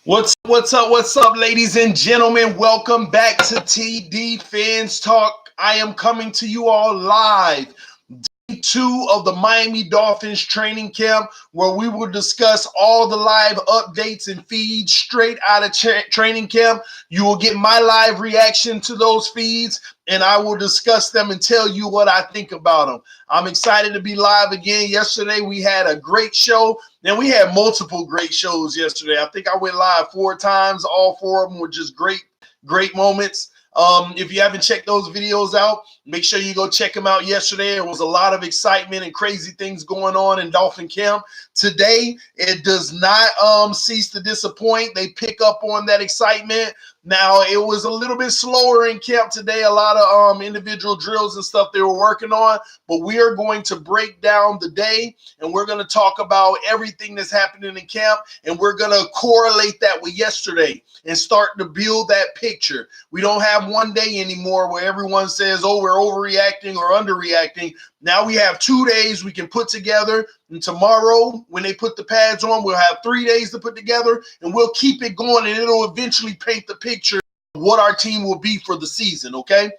What's up, ladies and gentlemen? Welcome back to TD Fans Talk. I am coming to you all live. Day 2 of the Miami Dolphins training camp, where we will discuss all the live updates and feeds straight out of training camp. You will get my live reaction to those feeds, and I will discuss them and tell you what I think about them. I'm excited to be live again. Yesterday, we had a great show. Then we had multiple great shows yesterday. I think I went live 4 times. All 4 of them were just great moments. If you haven't checked those videos out, make sure you go check them out. Yesterday, there was a lot of excitement and crazy things going on in Dolphin camp. Today, it does not cease to disappoint. They pick up on that excitement. Now, it was a little bit slower in camp today. A lot of individual drills and stuff they were working on. But we are going to break down the day, and we're going to talk about everything that's happening in camp, and we're going to correlate that with yesterday and start to build that picture. We don't have one day anymore where everyone says, oh, we're overreacting or underreacting. Now we have 2 days we can put together, and tomorrow when they put the pads on, we'll have 3 days to put together, and we'll keep it going, and it'll eventually paint the picture of what our team will be for the season, okay?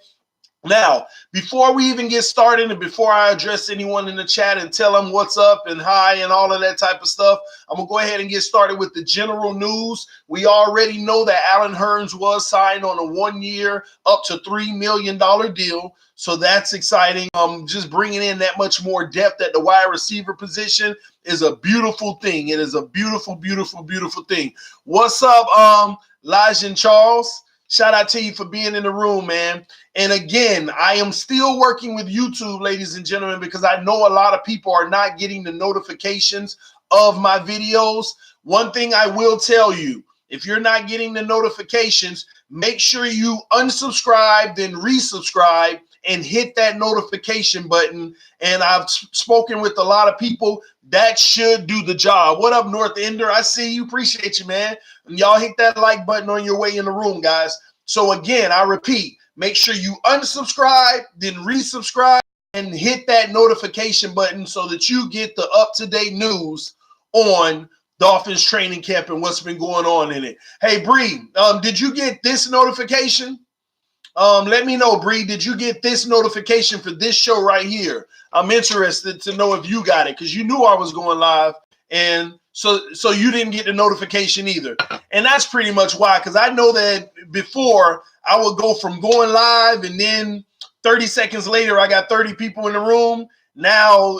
Now, before we even get started and before I address anyone in the chat and tell them what's up and hi and all of that type of stuff, I'm going to go ahead and get started with the general news. We already know that Allen Hurns was signed on a 1-year, up to $3 million deal. So that's exciting. Just bringing in that much more depth at the wide receiver position is a beautiful thing. It is a beautiful, beautiful, beautiful thing. What's up, Lajan Charles? Shout out to you for being in the room, man. And again, I am still working with YouTube, ladies and gentlemen, because I know a lot of people are not getting the notifications of my videos. One thing I will tell you, if you're not getting the notifications, make sure you unsubscribe, then resubscribe, and hit that notification button. And I've spoken with a lot of people. That should do the job. What up, North Ender? I see you. Appreciate you, man. And y'all hit that like button on your way in the room, guys. So again, I repeat, make sure you unsubscribe, then resubscribe, and hit that notification button so that you get the up-to-date news on Dolphins training camp and what's been going on in it. Hey, Bree, did you get this notification? Let me know, Bree. Did you get this notification for this show right here? I'm interested to know if you got it because you knew I was going live, and so you didn't get the notification either. And that's pretty much why, because I know that before I would go from going live and then 30 seconds later I got 30 people in the room. Now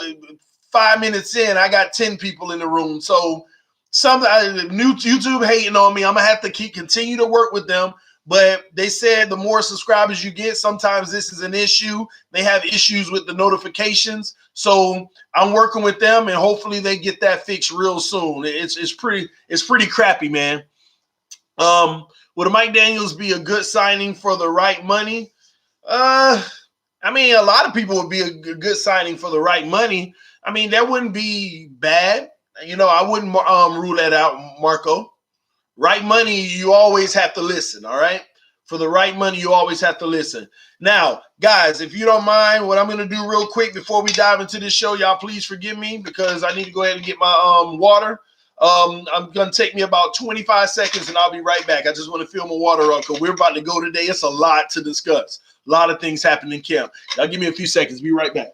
5 minutes in, I got 10 people in the room. So new YouTube hating on me. I'm gonna have to continue to work with them. But they said the more subscribers you get, sometimes this is an issue. They have issues with the notifications. So I'm working with them, and hopefully they get that fixed real soon. It's pretty crappy, man. Would Mike Daniels be a good signing for the right money? I mean, a lot of people would be a good signing for the right money. I mean, that wouldn't be bad. You know, I wouldn't rule that out, Marco. Right money, you always have to listen, all right? For the right money, you always have to listen. Now, guys, if you don't mind, what I'm going to do real quick before we dive into this show, y'all please forgive me because I need to go ahead and get my water. I'm going to take me about 25 seconds, and I'll be right back. I just want to fill my water up because we're about to go today. It's a lot to discuss. A lot of things happen in camp. Y'all give me a few seconds. Be right back.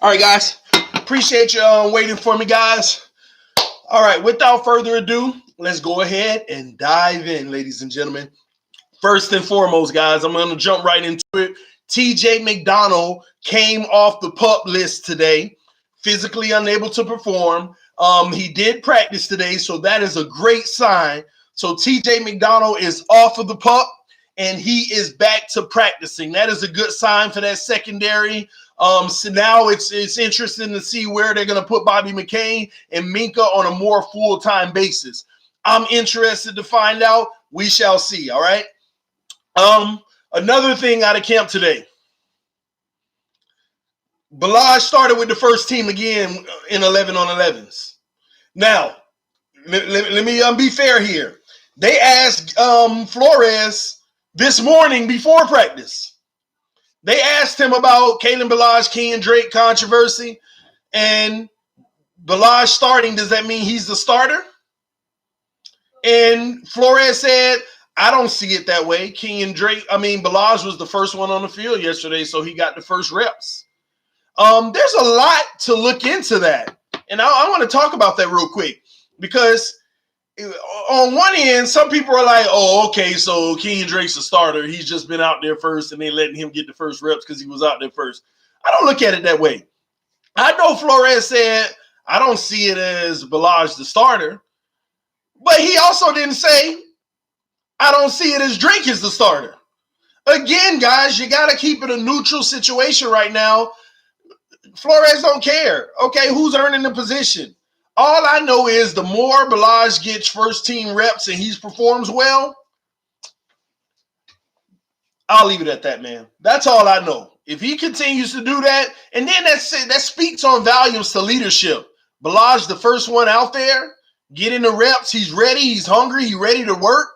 All right, guys. Appreciate you waiting for me, guys. All right, without further ado, let's go ahead and dive in, ladies and gentlemen. First and foremost, guys, I'm going to jump right into it. TJ McDonald came off the PUP list today, physically unable to perform. He did practice today, so that is a great sign. So TJ McDonald is off of the PUP, and he is back to practicing. That is a good sign for that secondary. So now it's interesting to see where they're going to put Bobby McCain and Minka on a more full-time basis. I'm interested to find out. We shall see, all right? Another thing out of camp today. Balaj started with the first team again in 11 on 11s. Now, let me be fair here. They asked Flores this morning before practice. They asked him about Kalen Balaj, Kenyon Drake controversy, and Balaj starting. Does that mean he's the starter? And Flores said, I don't see it that way. Balaj was the first one on the field yesterday, so he got the first reps. There's a lot to look into that. And I want to talk about that real quick because on one end, some people are like, oh, okay, so Kenyon Drake's a starter. He's just been out there first and they letting him get the first reps because he was out there first. I don't look at it that way. I know Flores said, I don't see it as Balaj the starter, but he also didn't say, I don't see it as Drake is the starter. Again, guys, you got to keep it a neutral situation right now. Flores don't care. Okay, who's earning the position? All I know is the more Balaj gets first team reps and he performs well, I'll leave it at that, man. That's all I know. If he continues to do that, and then that speaks on volumes to leadership. Balaj, the first one out there, getting the reps. He's ready. He's hungry. He's ready to work.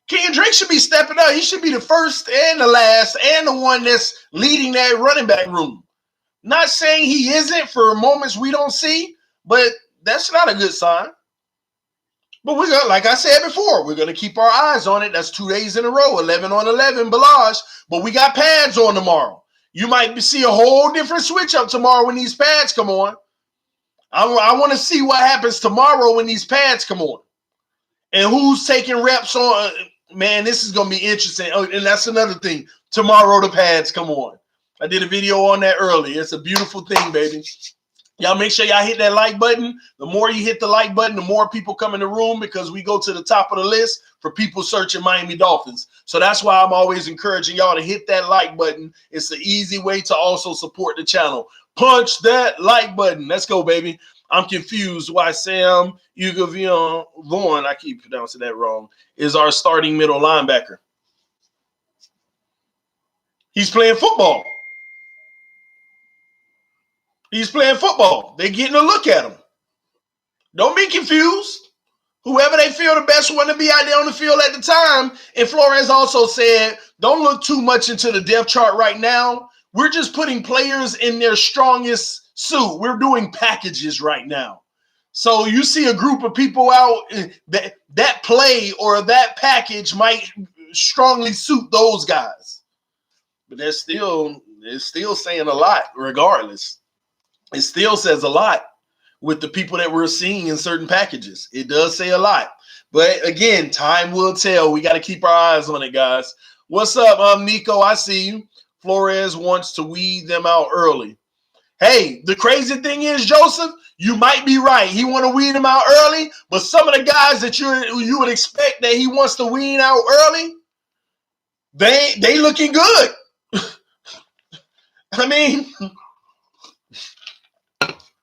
Kenyon Drake should be stepping up. He should be the first and the last and the one that's leading that running back room. Not saying he isn't for moments we don't see, but that's not a good sign. But we're gonna, like I said before, we're going to keep our eyes on it. That's 2 days in a row, 11 on 11, Balaj. But we got pads on tomorrow. You might see a whole different switch up tomorrow when these pads come on. I want to see what happens tomorrow when these pads come on. And who's taking reps on. Man, this is going to be interesting. Oh, and that's another thing. Tomorrow the pads come on. I did a video on that earlier. It's a beautiful thing, baby. Y'all make sure y'all hit that like button. The more you hit the like button, the more people come in the room because we go to the top of the list for people searching Miami Dolphins. So that's why I'm always encouraging y'all to hit that like button. It's an easy way to also support the channel. Punch that like button. Let's go, baby. I'm confused why Sam Ugavion Vaughn, I keep pronouncing that wrong, is our starting middle linebacker. He's playing football. He's playing football. They're getting a look at him. Don't be confused. Whoever they feel the best one to be out there on the field at the time. And Flores also said, don't look too much into the depth chart right now. We're just putting players in their strongest suit. We're doing packages right now. So you see a group of people out that play or that package might strongly suit those guys. But they're still saying a lot regardless. It still says a lot with the people that we're seeing in certain packages. It does say a lot. But again, time will tell. We got to keep our eyes on it, guys. What's up, Nico? I see you. Flores wants to weed them out early. Hey, the crazy thing is, Joseph, you might be right. He want to weed them out early, but some of the guys that you would expect that he wants to weed out early, they looking good.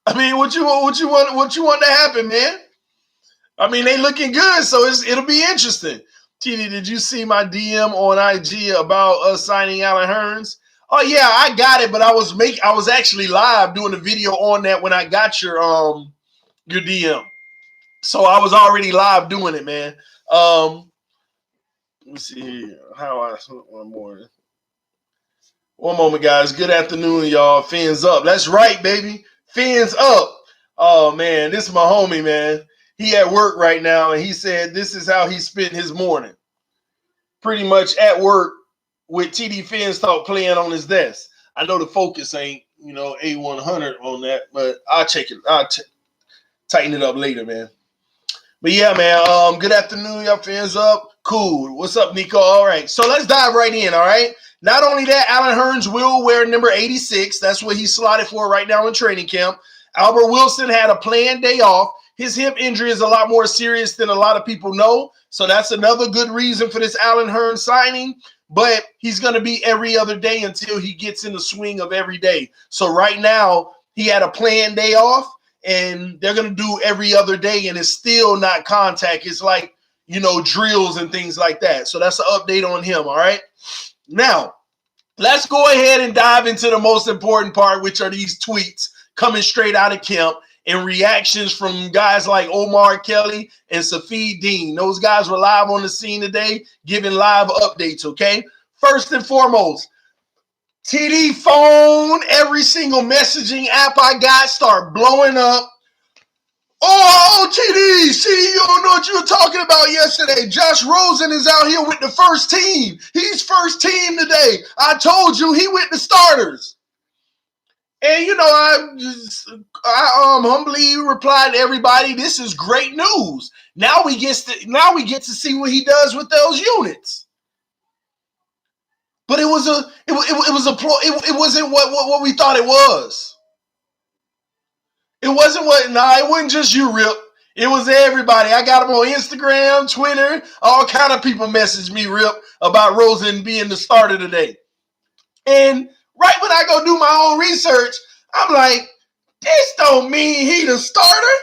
I mean, what you want to happen, man? I mean, they looking good, so it'll be interesting. TD, did you see my DM on IG about us signing Allen Hurns? Oh yeah, I got it, but I was actually live doing a video on that when I got your DM. So I was already live doing it, man. Let me see here. One moment, guys. Good afternoon, y'all. Fins up. That's right, baby. Fins up. Oh man, this is my homie, man. He at work right now, and he said this is how he spent his morning. Pretty much at work with TD Fins Talk playing on his desk. I know the focus ain't, A100 on that, but I'll check it. I'll tighten it up later, man. But yeah, man, good afternoon, y'all. Fins up. Cool. What's up, Nico? All right, so let's dive right in, all right? Not only that, Allen Hurns will wear number 86. That's what he's slotted for right now in training camp. Albert Wilson had a planned day off. his hip injury is a lot more serious than a lot of people know. So that's another good reason for this Allen Hurns signing. But he's going to be every other day until he gets in the swing of every day. So right now, he had a planned day off, and they're going to do every other day, and it's still not contact. It's like, drills and things like that. So that's an update on him, all right? Now, let's go ahead and dive into the most important part, which are these tweets coming straight out of camp and reactions from guys like Omar Kelly and Safid Dean. Those guys were live on the scene today, giving live updates, okay? First and foremost, TD phone, every single messaging app I got start blowing up. Oh, TD, see, you don't know what you were talking about yesterday. Josh Rosen is out here with the first team. He's first team today. I told you he with the starters. And, I humbly replied to everybody, this is great news. Now we get to see what he does with those units. But it wasn't what we thought it was. It wasn't just you, Rip. It was everybody. I got them on Instagram, Twitter, all kind of people messaged me, Rip, about Rosen being the starter today. And right when I go do my own research, I'm like, this don't mean he the starter.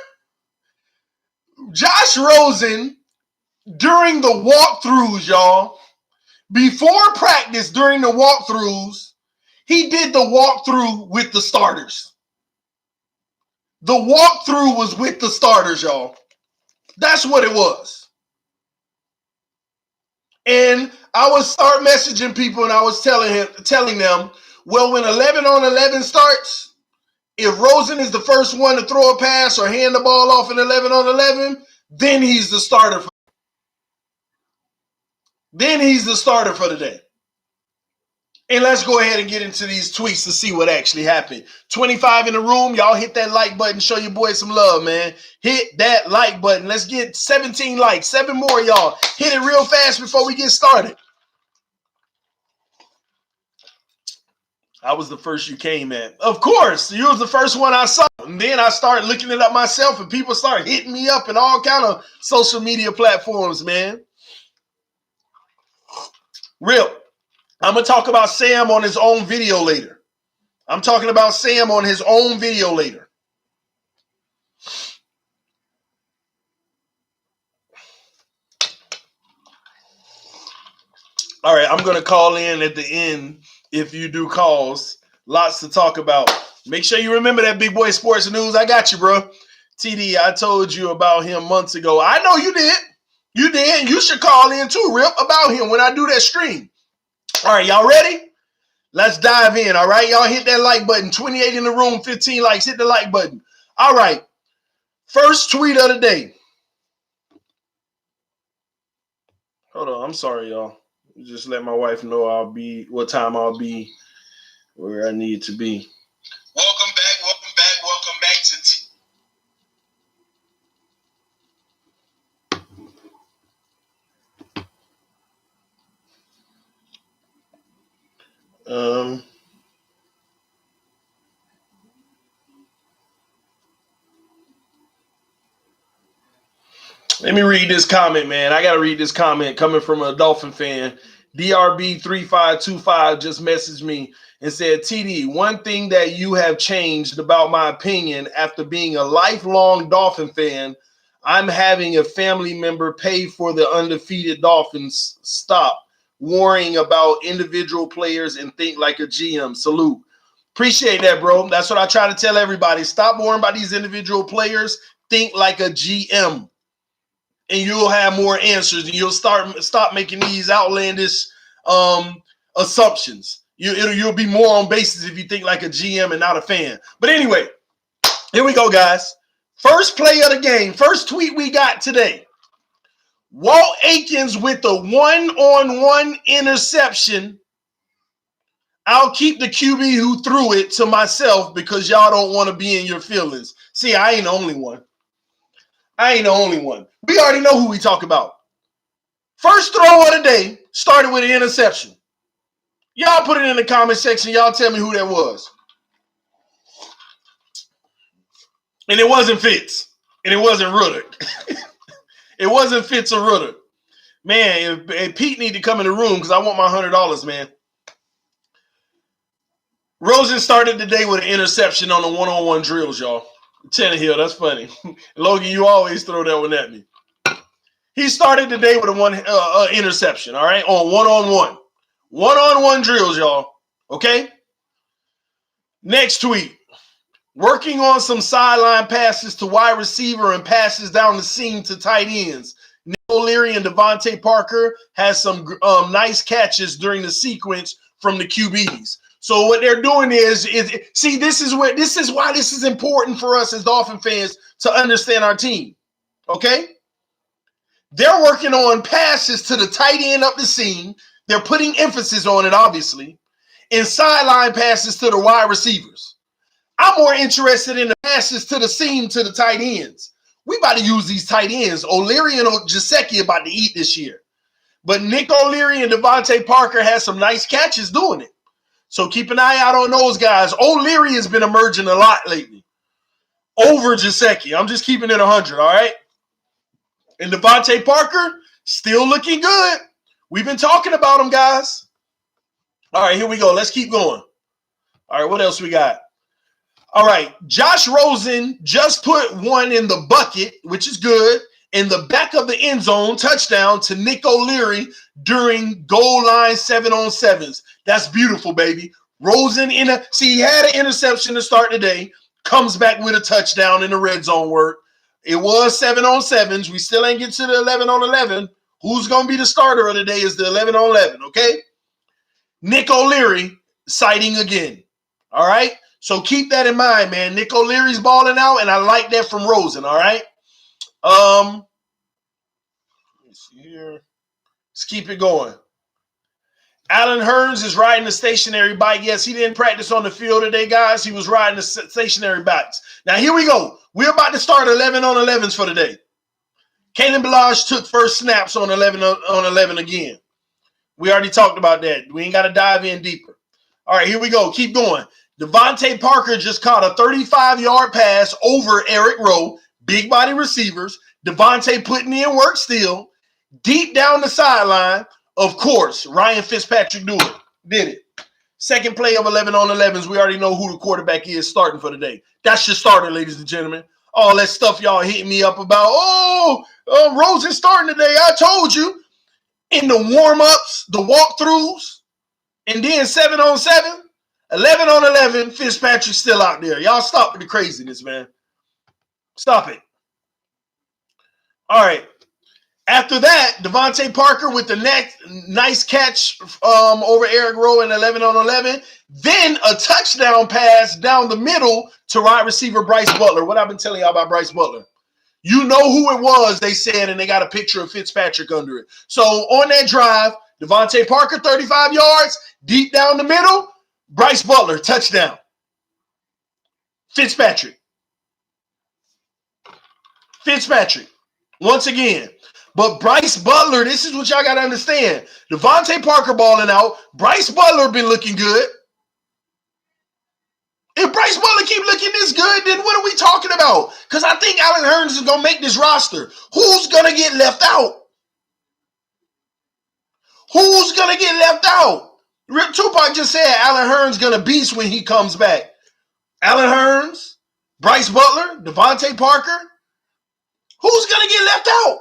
Josh Rosen, during the walkthroughs, y'all, before practice, during the walkthroughs, he did the walkthrough with the starters. The walkthrough was with the starters, y'all. That's what it was. And I would start messaging people, and I was telling them, well, when 11 on 11 starts, if Rosen is the first one to throw a pass or hand the ball off in 11 on 11, then he's the starter. Then he's the starter for the day. And let's go ahead and get into these tweets to see what actually happened. 25 in the room. Y'all hit that like button. Show your boys some love, man. Hit that like button. Let's get 17 likes. 7 more, y'all. Hit it real fast before we get started. I was the first you came at. Of course. You was the first one I saw. And then I started looking it up myself, and people started hitting me up in all kind of social media platforms, man. Rip. I'm going to talk about Sam on his own video later. I'm talking about Sam on his own video later. All right, I'm going to call in at the end if you do calls. Lots to talk about. Make sure you remember that Big Boy Sports News. I got you, bro. TD, I told you about him months ago. I know you did. You did. You should call in too, Rip, about him when I do that stream. All right, y'all ready? Let's dive in, all right? Y'all hit that like button. 28 in the room, 15 likes. Hit the like button. All right. First tweet of the day. Hold on. I'm sorry, y'all. Just let my wife know what time I'll be where I need to be. Welcome back to Let me read this comment, man. I got to read this comment coming from a Dolphin fan. DRB3525 just messaged me and said, TD, one thing that you have changed about my opinion after being a lifelong Dolphin fan, I'm having a family member pay for the undefeated Dolphins. Stop worrying about individual players and think like a GM. Salute. Appreciate that, bro. That's what I try to tell everybody. Stop worrying about these individual players. Think like a GM. And you'll have more answers, and you'll stop making these outlandish assumptions. You'll be more on basis if you think like a GM and not a fan. But anyway, here we go, guys. First play of the game. First tweet we got today. Walt Aikens with the one-on-one interception. I'll keep the QB who threw it to myself because y'all don't want to be in your feelings. See, I ain't the only one. We already know who we talk about. First throw of the day started with an interception. Y'all put it in the comment section. Y'all tell me who that was. And it wasn't Fitz. And it wasn't Rudder. It wasn't Fitz or Rudder. Man, if Pete need to come in the room because I want my $100, man. Rosen started the day with an interception on the one-on-one drills, y'all. Tannehill, that's funny. Logan, you always throw that one at me. He started the day with a interception, all right, on one-on-one. One-on-one drills, y'all. Okay? Next tweet. Working on some sideline passes to wide receiver and passes down the seam to tight ends. Nick O'Leary and Devontae Parker has some nice catches during the sequence from the QBs. So what they're doing is see, this is why this is important for us as Dolphin fans to understand our team. Okay? They're working on passes to the tight end up the seam. They're putting emphasis on it, obviously, and sideline passes to the wide receivers. I'm more interested in the passes to the seam to the tight ends. We about to use these tight ends. O'Leary and Gesicki about to eat this year. But Nick O'Leary and Devontae Parker has some nice catches doing it. So keep an eye out on those guys. O'Leary has been emerging a lot lately over Gesicki. I'm just keeping it 100, all right? And Devontae Parker, still looking good. We've been talking about him, guys. All right, here we go. Let's keep going. All right, what else we got? All right, Josh Rosen just put one in the bucket, which is good, in the back of the end zone, touchdown to Nick O'Leary during goal line 7-on-7s. That's beautiful, baby. Rosen he had an interception to start the day, comes back with a touchdown in the red zone work. It was 7-on-7s. We still ain't get to the 11-on-11. Who's going to be the starter of the day is the 11-on-11, okay? Nick O'Leary sighting again, all right? So keep that in mind, man. Nick O'Leary's balling out, and I like that from Rosen, all right? Let me see here. Let's keep it going. Alan Hearns is riding the stationary bike. Yes, he didn't practice on the field today, guys. He was riding the stationary bikes. Now, here we go. We're about to start 11-on-11s for the day. Kalen Ballage took first snaps on 11-on-11 again. We already talked about that. We ain't got to dive in deeper. All right, here we go. Keep going. Devontae Parker just caught a 35-yard pass over Eric Rowe. Big body receivers. Devontae putting in work still. Deep down the sideline. Of course, Ryan Fitzpatrick did it. Second play of 11-on-11s. We already know who the quarterback is starting for the day. That's your starter, ladies and gentlemen. All that stuff y'all hitting me up about. Rosen's starting today. I told you. In the warm-ups, the walkthroughs, and then 7-on-7, 11-on-11, Fitzpatrick's still out there. Y'all stop with the craziness, man. Stop it. All right. After that, Devontae Parker with the next nice catch over Eric Rowe in 11-on-11. Then a touchdown pass down the middle to wide receiver Bryce Butler. What I've been telling y'all about Bryce Butler. You know who it was, they said, and they got a picture of Fitzpatrick under it. So on that drive, Devontae Parker, 35 yards, deep down the middle, Bryce Butler, touchdown. Fitzpatrick, once again. But Bryce Butler, this is what y'all got to understand. Devontae Parker balling out. Bryce Butler been looking good. If Bryce Butler keep looking this good, then what are we talking about? Because I think Alan Hearns is going to make this roster. Who's going to get left out? Who's going to get left out? Rip Tupac just said Alan Hearns going to beast when he comes back. Alan Hearns, Bryce Butler, Devontae Parker. Who's going to get left out?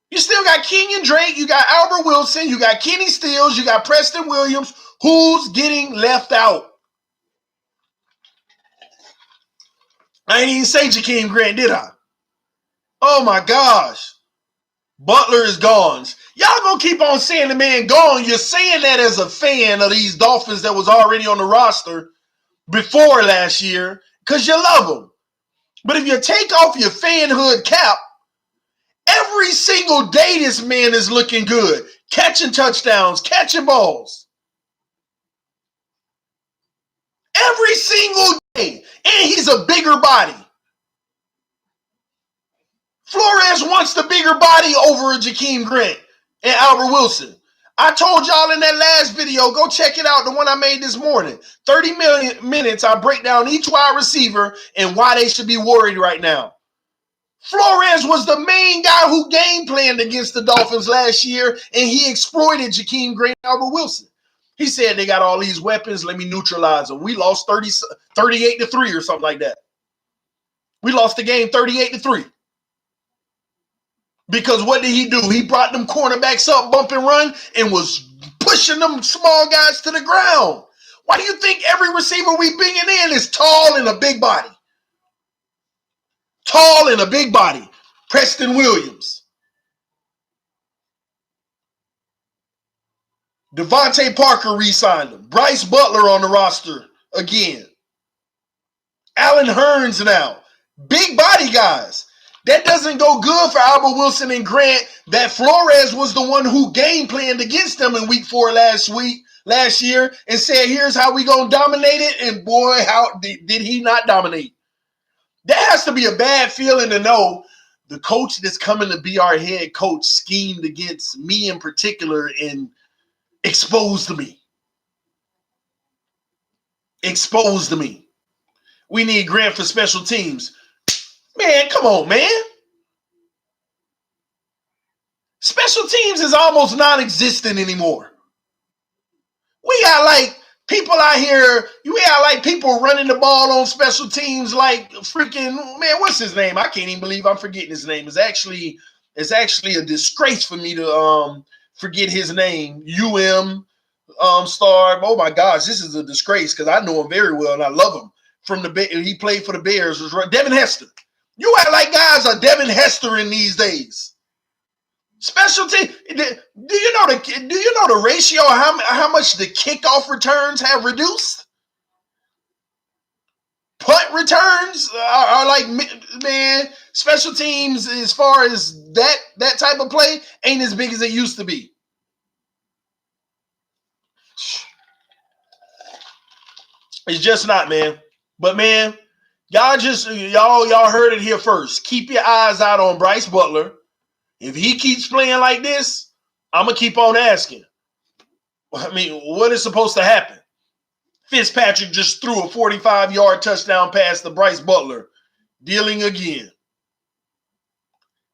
You still got Kenyon Drake, you got Albert Wilson, you got Kenny Stills, you got Preston Williams. Who's getting left out? I ain't even say Jakeem Grant, did I? Oh my gosh. Butler is gone. Y'all gonna keep on saying the man gone. You're saying that as a fan of these Dolphins that was already on the roster before last year because you love them. But if you take off your fanhood cap, every single day this man is looking good. Catching touchdowns, catching balls. Every single day. And he's a bigger body. Flores wants the bigger body over Jakeem Grant and Albert Wilson. I told y'all in that last video, go check it out, the one I made this morning. 30 minutes, I break down each wide receiver and why they should be worried right now. Flores was the main guy who game planned against the Dolphins last year, and he exploited Jakeem Grant and Albert Wilson. He said they got all these weapons, let me neutralize them. We lost 38-3 or something like that. We lost the game 38-3. Because what did he do? He brought them cornerbacks up, bump and run, and was pushing them small guys to the ground. Why do you think every receiver we bringing in is tall and a big body? Tall and a big body. Preston Williams. Devontae Parker re-signed him. Bryce Butler on the roster again. Allen Hurns now. Big body guys. That doesn't go good for Albert Wilson and Grant. That Flores was the one who game planned against them in week 4 last year and said, here's how we going to dominate it. And boy, how did he not dominate? That has to be a bad feeling to know the coach that's coming to be our head coach schemed against me in particular and exposed me. Exposed to me. We need Grant for special teams. Man, come on, man. Special teams is almost non-existent anymore. We got like people out here, we got like people running the ball on special teams like freaking, man, what's his name? I can't even believe I'm forgetting his name. It's actually a disgrace for me to forget his name. Star. Oh my gosh, this is a disgrace because I know him very well and I love him. He played for the Bears. Was Devin Hester. You act like guys are Devin Hester in these days. Special team. Do you know the ratio of how much the kickoff returns have reduced? Punt returns are like, man, special teams as far as that type of play ain't as big as it used to be. It's just not, man. But man, y'all heard it here first. Keep your eyes out on Bryce Butler. If he keeps playing like this, I'm going to keep on asking. I mean, what is supposed to happen? Fitzpatrick just threw a 45-yard touchdown pass to Bryce Butler, dealing again.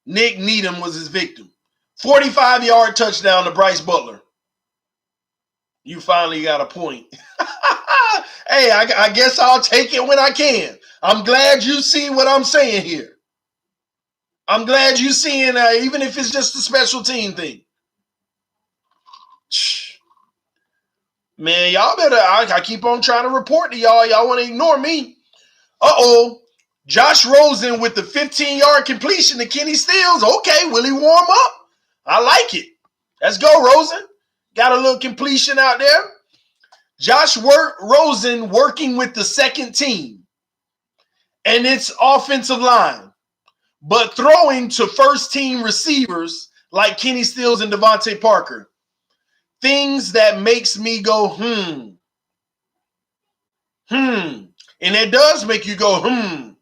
Nick Needham was his victim. 45-yard touchdown to Bryce Butler. You finally got a point. Hey, I guess I'll take it when I can. I'm glad you see what I'm saying here. I'm glad you seeing, even if it's just a special team thing. Man, y'all better, I keep on trying to report to y'all. Y'all want to ignore me. Uh-oh. Josh Rosen with the 15-yard completion to Kenny Stills. Okay, will he warm up? I like it. Let's go, Rosen. Got a little completion out there. Josh Rosen working with the second team and its offensive line, but throwing to first-team receivers like Kenny Stills and Devontae Parker. Things that makes me go, And it does make you go,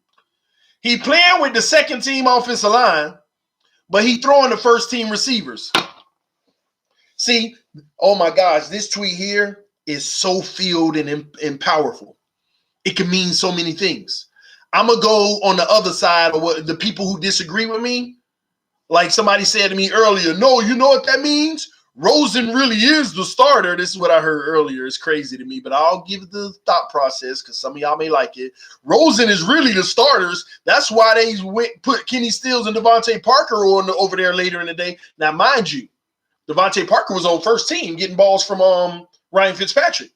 He playing with the second-team offensive line, but he throwing the first-team receivers. See, oh my gosh, this tweet here is so filled and powerful. It can mean so many things. I'm going to go on the other side of what the people who disagree with me. Like somebody said to me earlier, no, you know what that means? Rosen really is the starter. This is what I heard earlier. It's crazy to me, but I'll give the thought process because some of y'all may like it. Rosen is really the starters. That's why they put Kenny Stills and Devontae Parker over there later in the day. Now, mind you, Devontae Parker was on first team getting balls from Ryan Fitzpatrick.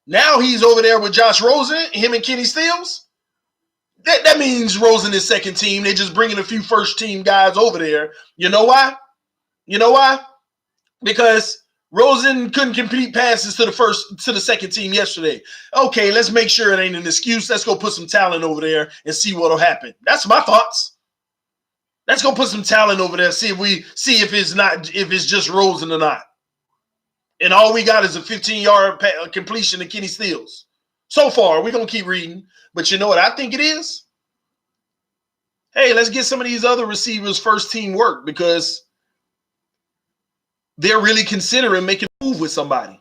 Now he's over there with Josh Rosen, him and Kenny Stills. That means Rosen is second team. They're just bringing a few first team guys over there. You know why? Because Rosen couldn't complete passes to the second team yesterday. Okay, let's make sure it ain't an excuse. Let's go put some talent over there and see what'll happen. That's my thoughts. Let's go put some talent over there. See if it's just Rosen or not. And all we got is a 15-yard completion to Kenny Stills. So far, we're going to keep reading. But you know what I think it is? Hey, let's get some of these other receivers first team work because they're really considering making a move with somebody.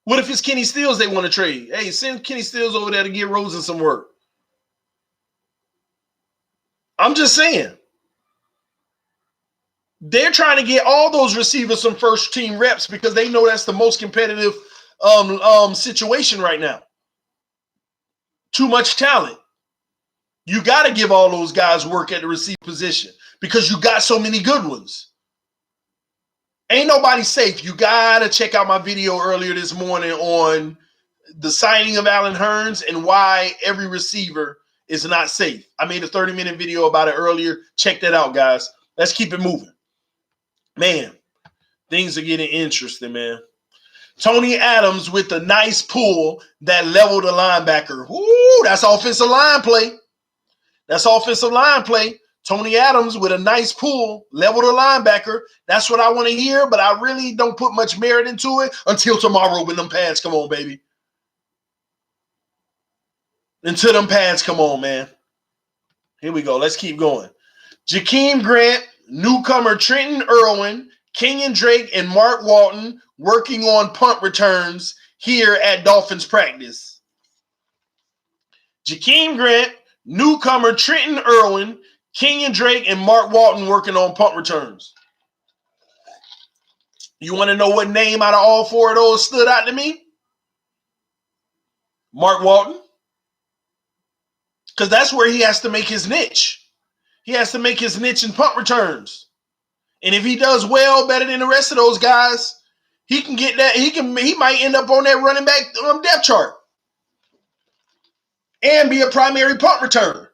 What if it's Kenny Stills they want to trade? Hey, send Kenny Stills over there to get Rosen some work. I'm just saying. They're trying to get all those receivers some first team reps because they know that's the most competitive situation right now. Too much talent. You got to give all those guys work at the receiver position because you got so many good ones. Ain't nobody safe. You got to check out my video earlier this morning on the signing of Allen Hurns and why every receiver is not safe. I made a 30-minute video about it earlier. Check that out, guys. Let's keep it moving. Man, things are getting interesting, man. Tony Adams with a nice pull that leveled a linebacker. Woo, that's offensive line play. That's offensive line play. Tony Adams with a nice pull leveled a linebacker. That's what I want to hear, but I really don't put much merit into it until tomorrow when them pads come on, baby. Until them pads come on, man. Here we go. Let's keep going. Jakeem Grant, newcomer Trenton Irwin, Kenyon Drake, and Mark Walton working on punt returns here at Dolphins practice. Jakeem Grant, newcomer Trenton Irwin, Kenyon Drake, and Mark Walton working on punt returns. You want to know what name out of all four of those stood out to me? Mark Walton. Because that's where he has to make his niche. He has to make his niche in punt returns. And if he does well, better than the rest of those guys, he can get that. He might end up on that running back depth chart and be a primary punt returner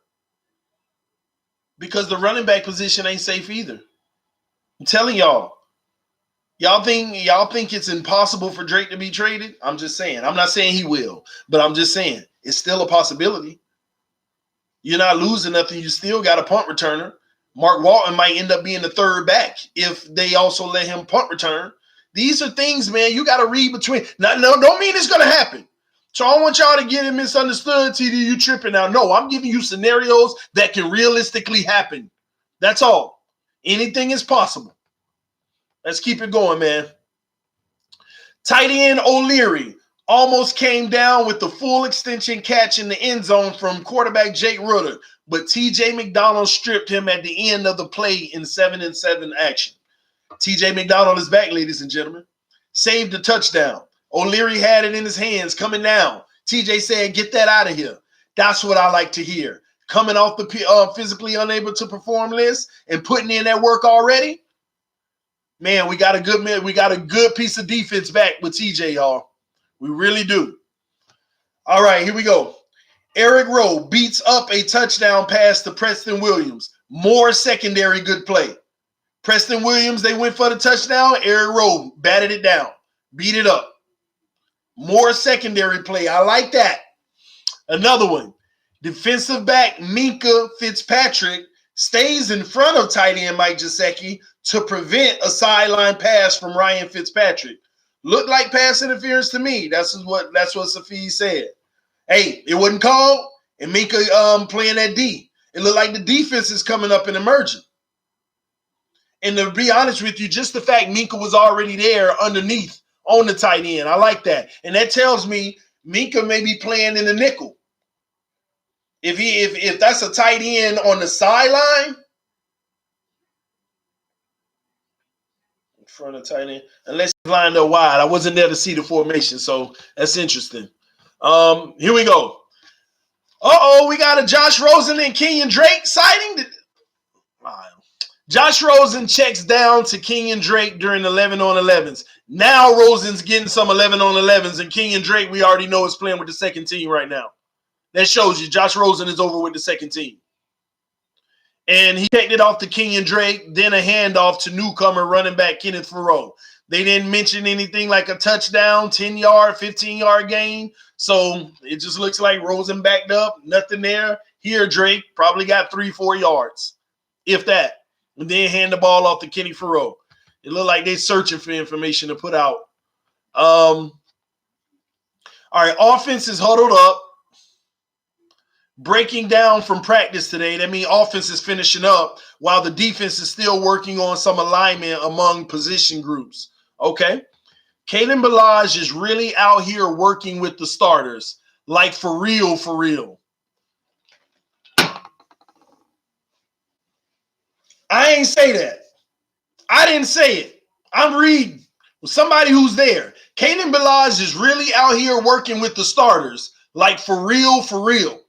because the running back position ain't safe either. I'm telling y'all. Y'all think it's impossible for Drake to be traded? I'm just saying. I'm not saying he will, but I'm just saying it's still a possibility. You're not losing nothing. You still got a punt returner. Mark Walton might end up being the third back if they also let him punt return. These are things, man, you got to read between. Now, no, don't mean it's going to happen. So I don't want y'all to get it misunderstood, TD, you tripping now. No, I'm giving you scenarios that can realistically happen. That's all. Anything is possible. Let's keep it going, man. Tight end O'Leary almost came down with the full extension catch in the end zone from quarterback Jake Rutter, but T.J. McDonald stripped him at the end of the play in 7-7 action. T.J. McDonald is back, ladies and gentlemen. Saved the touchdown. O'Leary had it in his hands coming down. T.J. said, get that out of here. That's what I like to hear. Coming off the physically unable to perform list and putting in that work already. Man, we got a good piece of defense back with TJ, y'all. We really do. All right, here we go. Eric Rowe beats up a touchdown pass to Preston Williams. More secondary good play. Preston Williams, they went for the touchdown. Eric Rowe batted it down. Beat it up. More secondary play. I like that. Another one. Defensive back Minka Fitzpatrick stays in front of tight end Mike Gesicki to prevent a sideline pass from Ryan Fitzpatrick. Looked like pass interference to me. That's what Safi said. Hey, it wasn't called, and Minka playing that D. It looked like the defense is coming up and emerging. And to be honest with you, just the fact Minka was already there underneath on the tight end, I like that. And that tells me Minka may be playing in the nickel. If that's a tight end on the sideline, in front of tight end, unless he's lined up wide. I wasn't there to see the formation, so that's interesting. Here we go. We got a Josh Rosen and Kenyon Drake sighting. Josh Rosen checks down to Kenyon Drake during 11-on-11s. Now Rosen's getting some 11-on-11s, and Kenyon Drake, we already know, is playing with the second team right now. That shows you Josh Rosen is over with the second team. And he checked it off to Kenyon Drake, then a handoff to newcomer running back Kenneth Farrow. They didn't mention anything like a touchdown, 10-yard, 15-yard gain. So it just looks like Rosen backed up, nothing there. Here, Drake probably got 3-4 yards, if that. And then hand the ball off to Kenny Farrow. It looked like they're searching for information to put out. All right, offense is huddled up. breaking down from practice today. That means offense is finishing up while the defense is still working on some alignment among position groups. Okay. Kalen Ballage is really out here working with the starters. Like for real, for real. I ain't say that. I didn't say it. I'm reading. Somebody who's there. Kalen Ballage is really out here working with the starters. Like for real, for real.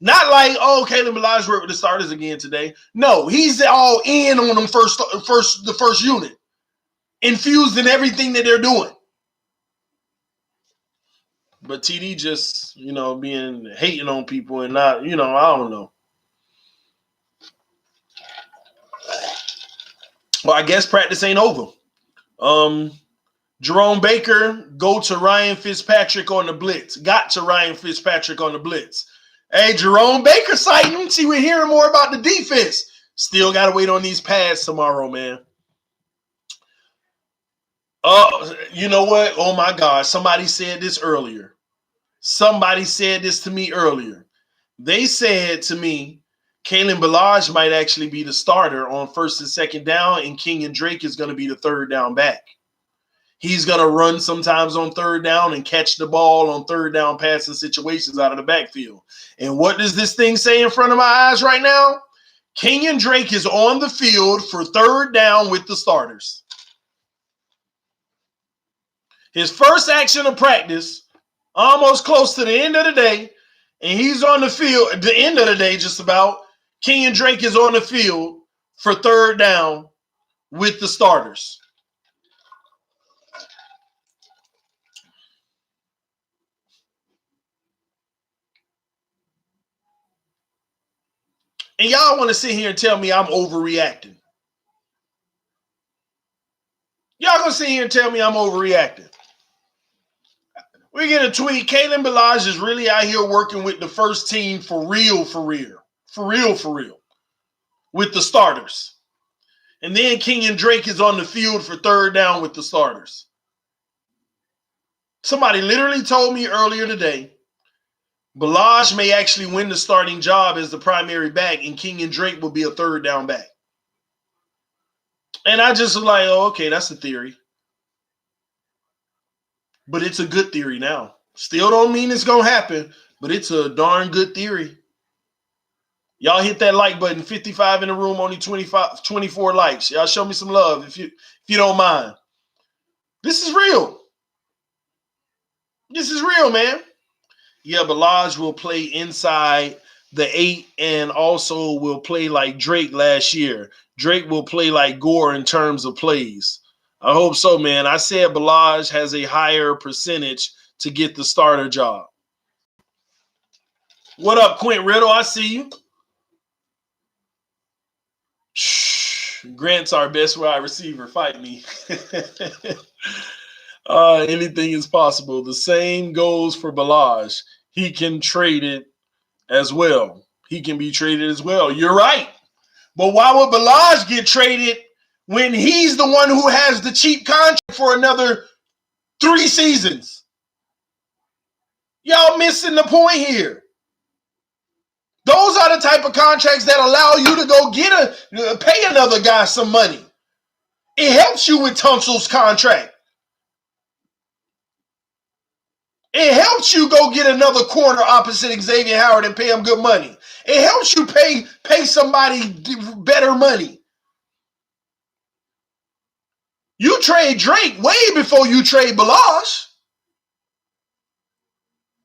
Not like, oh, Kalen Ballage worked with the starters again today. No, he's all in on them the first unit. Infused in everything that they're doing. But TD just, being hating on people and not, I don't know. Well, I guess practice ain't over. Jerome Baker go to Ryan Fitzpatrick on the blitz. Got to Ryan Fitzpatrick on the blitz. Hey, Jerome Baker sighting. See, we're hearing more about the defense. Still got to wait on these pads tomorrow, man. Oh, you know what? Oh, my God. Somebody said this earlier. Somebody said this to me earlier. They said to me, Kalen Ballage might actually be the starter on first and second down, and Kenyon Drake is going to be the third down back. He's going to run sometimes on third down and catch the ball on third down passing situations out of the backfield. And what does this thing say in front of my eyes right now? Kenyon Drake is on the field for third down with the starters. His first action of practice, almost close to the end of the day, and he's on the field at the end of the day just about. Kenyon Drake is on the field for third down with the starters. And y'all want to sit here and tell me I'm overreacting. Y'all going to sit here and tell me I'm overreacting. We get a tweet. Kalen Ballage is really out here working with the first team for real, for real. For real, for real. With the starters. And then Kenyon Drake is on the field for third down with the starters. Somebody literally told me earlier today, Ballage may actually win the starting job as the primary back, and Kenyon Drake will be a third down back. And I just was like, oh, okay, that's a theory. But it's a good theory now. Still don't mean it's going to happen, but it's a darn good theory. Y'all hit that like button. 55 in the room, only 24 likes. Y'all show me some love if you don't mind. This is real. This is real, man. Yeah, Ballage will play inside the 8 and also will play like Drake last year. Drake will play like Gore in terms of plays. I hope so, man. I said Ballage has a higher percentage to get the starter job. What up, Quint Riddle? I see you. Shh. Grant's our best wide receiver. Fight me. Anything is possible. The same goes for Ballage. He can trade it as well. He can be traded as well. You're right. But why would Ballage get traded when he's the one who has the cheap contract for another 3 seasons? Y'all missing the point here. Those are the type of contracts that allow you to go pay another guy some money. It helps you with Tunsil's contract. It helps you go get another corner opposite Xavier Howard and pay him good money. It helps you pay somebody better money. You trade Drake way before you trade Ballage.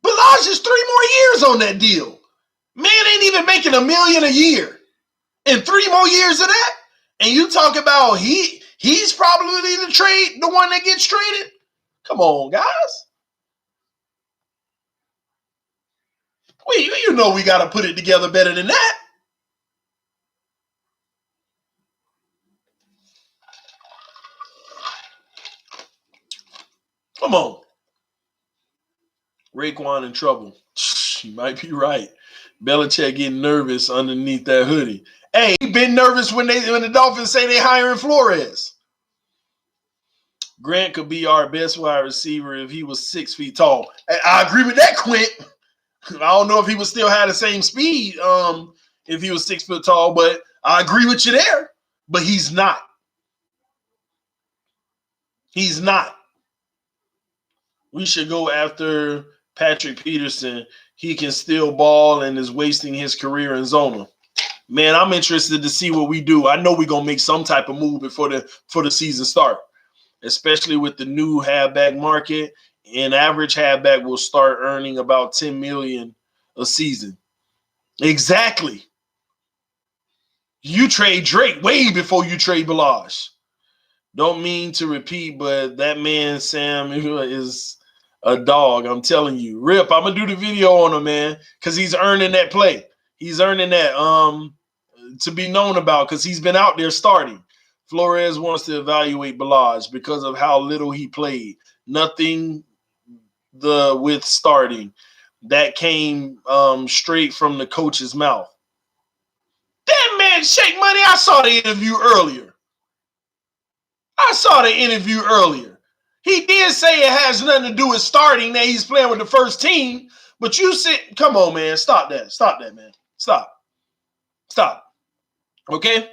Ballage is 3 more years on that deal. Man ain't even making $1 million a year. And 3 more years of that? And you talk about he's probably the one that gets traded? Come on, guys. You know we got to put it together better than that. Come on. Raekwon in trouble. He might be right. Belichick getting nervous underneath that hoodie. Hey, he been nervous when the Dolphins say they hiring Flores. Grant could be our best wide receiver if he was 6 feet tall. I agree with that, Quint. I don't know if he would still have the same speed if he was 6 foot tall, but I agree with you there. But he's not. He's not. We should go after Patrick Peterson. He can still ball and is wasting his career in Zona. Man, I'm interested to see what we do. I know we're gonna make some type of move before the season start, especially with the new halfback market. An average halfback will start earning about $10 million a season. Exactly. You trade Drake way before you trade Balazs. Don't mean to repeat, but that man Sam is a dog. I'm telling you. Rip, I'm gonna do the video on him, man, because he's earning that play. He's earning that to be known about because he's been out there starting. Flores wants to evaluate Balazs because of how little he played. Nothing with starting. That came straight from the coach's mouth. That man, Shake Money, I saw the interview earlier. He did say it has nothing to do with starting, that he's playing with the first team. But you said, come on, man. Stop that, man. Stop. Okay?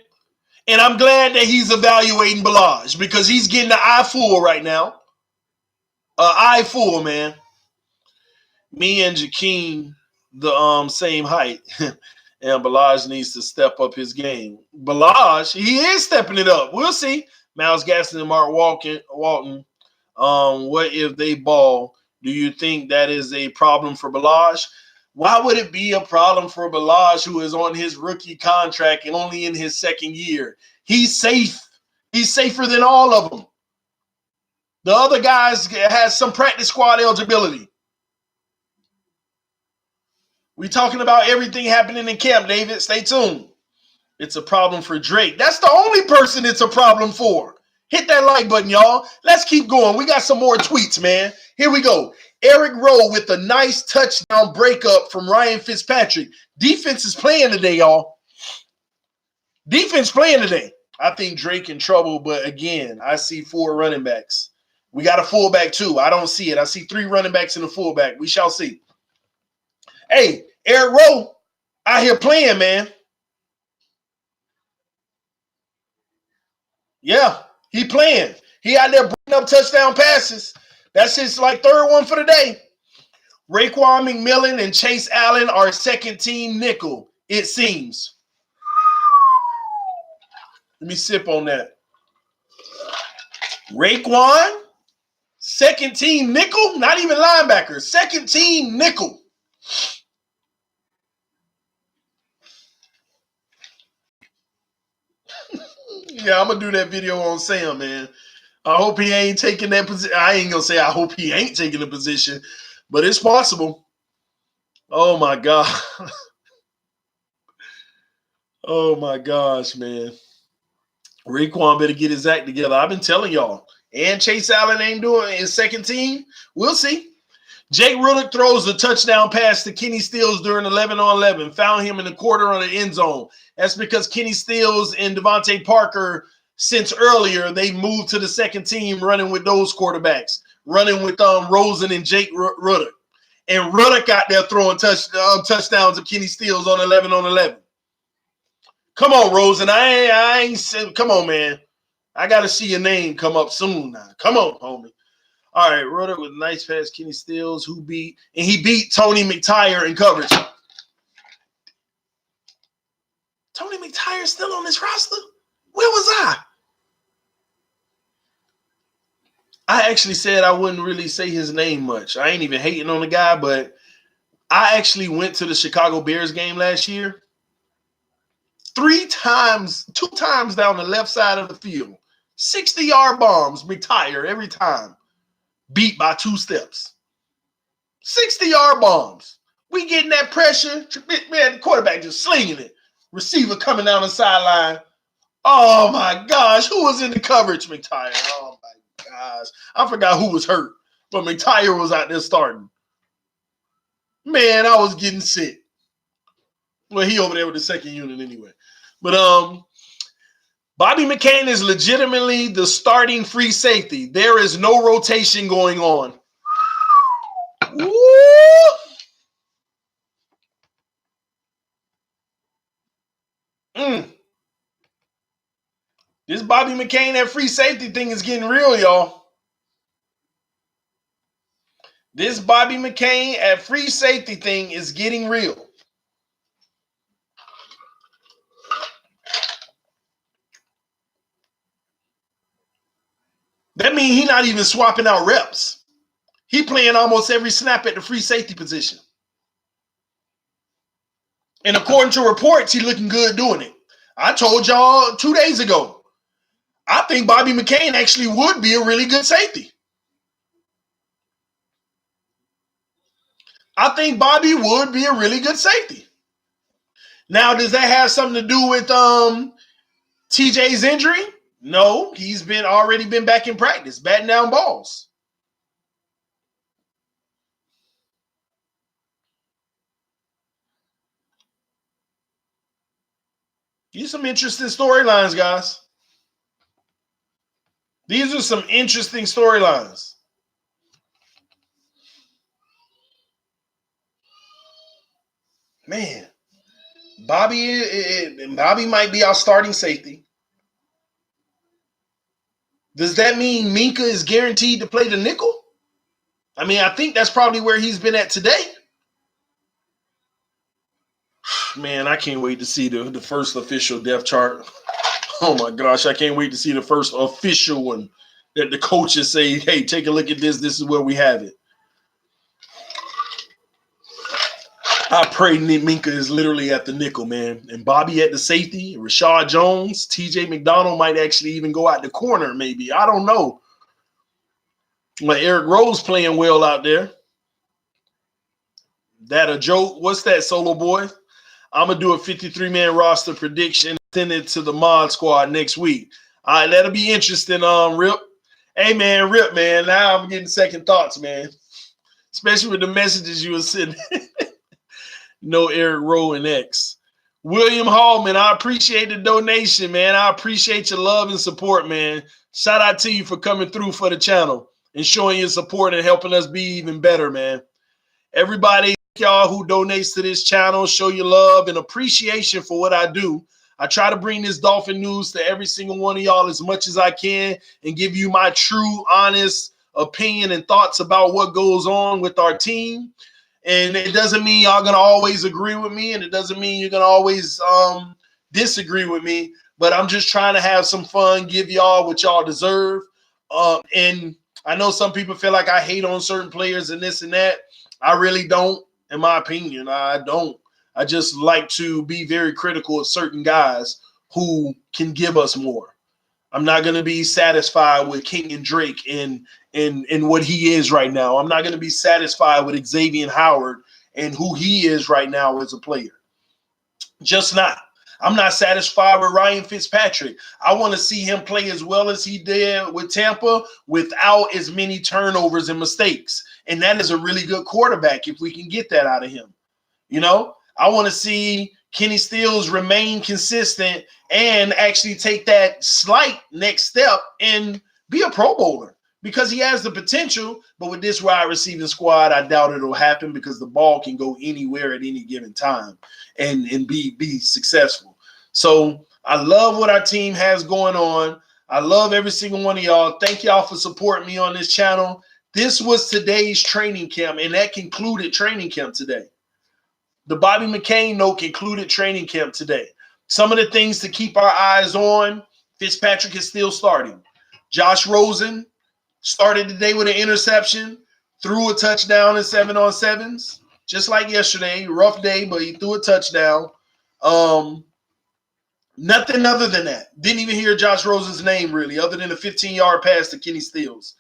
And I'm glad that he's evaluating Balazs because he's getting the eye full right now. Eye full, man. Me and Jakeem, the same height. And Balazs needs to step up his game. Balazs, he is stepping it up. We'll see. Miles Gaston and Mark Walton. What if they ball? Do you think that is a problem for Balazs? Why would it be a problem for Balazs, who is on his rookie contract and only in his second year? He's safe. He's safer than all of them. The other guys has some practice squad eligibility. We talking about everything happening in camp, David. Stay tuned. It's a problem for Drake. That's the only person it's a problem for. Hit that like button, y'all. Let's keep going. We got some more tweets, man. Here we go. Eric Rowe with a nice touchdown breakup from Ryan Fitzpatrick. Defense is playing today, y'all. Defense playing today. I think Drake in trouble, but again, I see 4 running backs. We got a fullback too. I don't see it. I see 3 running backs and a fullback. We shall see. Hey, Eric Rowe out here playing, man. Yeah, he playing. He out there bringing up touchdown passes. That's his third one for the day. Raekwon McMillan and Chase Allen are second team nickel, it seems. Let me sip on that. Raekwon, second team nickel, not even linebacker, second team nickel. Yeah, I'm going to do that video on Sam, man. I hope he ain't taking that position. I ain't going to say I hope he ain't taking the position, but it's possible. Oh, my God. Oh, my gosh, man. Raekwon better get his act together. I've been telling y'all. And Chase Allen ain't doing his second team. We'll see. Jake Rudock throws a touchdown pass to Kenny Stills during 11-on-11. Found him in the quarter on the end zone. That's because Kenny Stills and Devontae Parker, since earlier, they moved to the second team running with those quarterbacks, running with Rosen and Jake Rudock. And Rudock out there throwing touchdowns to Kenny Stills on 11-on-11. Come on, Rosen. I ain't come on, man. I got to see your name come up soon now. Come on, homie. All right, Rudock with a nice pass. Kenny Stills, he beat Tony McTyer in coverage. Tony McTyer's still on this roster? Where was I? I actually said I wouldn't really say his name much. I ain't even hating on the guy, but I actually went to the Chicago Bears game last year. 2 times down the left side of the field. 60-yard bombs, McTyer every time. Beat by 2 steps. 60-yard bombs. We getting that pressure. Man, the quarterback just slinging it. Receiver coming down the sideline. Oh, my gosh. Who was in the coverage, McTyer? Oh, my gosh. I forgot who was hurt. But McTyer was out there starting. Man, I was getting sick. Well, he over there with the second unit anyway. But Bobby McCain is legitimately the starting free safety. There is no rotation going on. Woo! This Bobby McCain at free safety thing is getting real, y'all. This Bobby McCain at free safety thing is getting real. That means he's not even swapping out reps. He playing almost every snap at the free safety position. And according to reports, he looking good doing it. I told y'all 2 days ago, I think Bobby McCain actually would be a really good safety. I think Bobby would be a really good safety. Now, does that have something to do with TJ's injury? No, he's already been back in practice, batting down balls. These are some interesting storylines, guys. These are some interesting storylines. Man, Bobby might be our starting safety. Does that mean Minka is guaranteed to play the nickel? I mean, I think that's probably where he's been at today. Man, I can't wait to see the first official depth chart. Oh my gosh, I can't wait to see the first official one that the coaches say, hey, take a look at this. This is where we have it. I pray Minka is literally at the nickel, man. And Bobby at the safety, Rashad Jones, TJ McDonald might actually even go out the corner, maybe. I don't know. Like Eric Rose playing well out there. That a joke? What's that, Solo Boy? I'm going to do a 53-man roster prediction, send it to the mod squad next week. All right, that'll be interesting, Rip. Hey, man, Rip, man. Now I'm getting second thoughts, man. Especially with the messages you were sending. No Eric Rowe and X. William Hallman, I appreciate the donation, man. I appreciate your love and support, man. Shout out to you for coming through for the channel and showing your support and helping us be even better, man. Everybody, y'all who donates to this channel, show your love and appreciation for what I do. I try to bring this Dolphin news to every single one of y'all as much as I can and give you my true, honest opinion and thoughts about what goes on with our team. And it doesn't mean y'all going to always agree with me, and it doesn't mean you're going to always disagree with me, but I'm just trying to have some fun, give y'all what y'all deserve. And I know some people feel like I hate on certain players and this and that. I really don't, in my opinion. I don't. I just like to be very critical of certain guys who can give us more. I'm not going to be satisfied with King and Drake in what he is right now. I'm not going to be satisfied with Xavier Howard and who he is right now as a player. Just not. I'm not satisfied with Ryan Fitzpatrick. I want to see him play as well as he did with Tampa without as many turnovers and mistakes. And that is a really good quarterback if we can get that out of him. You know, I want to see Kenny Stills remain consistent and actually take that slight next step and be a Pro Bowler because he has the potential. But with this wide receiving squad, I doubt it'll happen because the ball can go anywhere at any given time and be successful. So I love what our team has going on. I love every single one of y'all. Thank y'all for supporting me on this channel. This was today's training camp, and that concluded training camp today. The Bobby McCain note concluded training camp today. Some of the things to keep our eyes on, Fitzpatrick is still starting. Josh Rosen started today with an interception, threw a touchdown in 7-on-7s, just like yesterday. Rough day, but he threw a touchdown. Nothing other than that. Didn't even hear Josh Rosen's name, really, other than a 15-yard pass to Kenny Stills.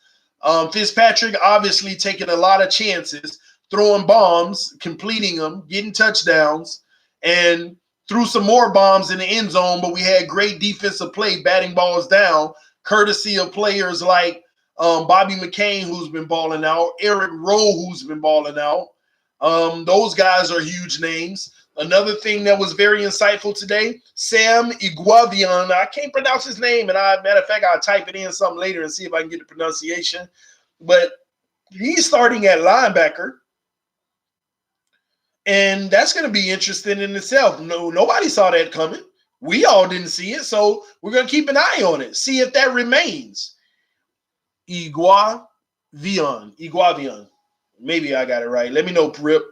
Fitzpatrick obviously taking a lot of chances, throwing bombs, completing them, getting touchdowns, and threw some more bombs in the end zone, but we had great defensive play, batting balls down, courtesy of players like Bobby McCain, who's been balling out, Eric Rowe, who's been balling out. Those guys are huge names. Another thing that was very insightful today, Sam Iguavian. I can't pronounce his name, and matter of fact, I'll type it in something later and see if I can get the pronunciation. But he's starting at linebacker. And that's going to be interesting in itself. Nobody saw that coming. We all didn't see it, so we're going to keep an eye on it, see if that remains. Iguavion. Maybe I got it right. Let me know, Rip.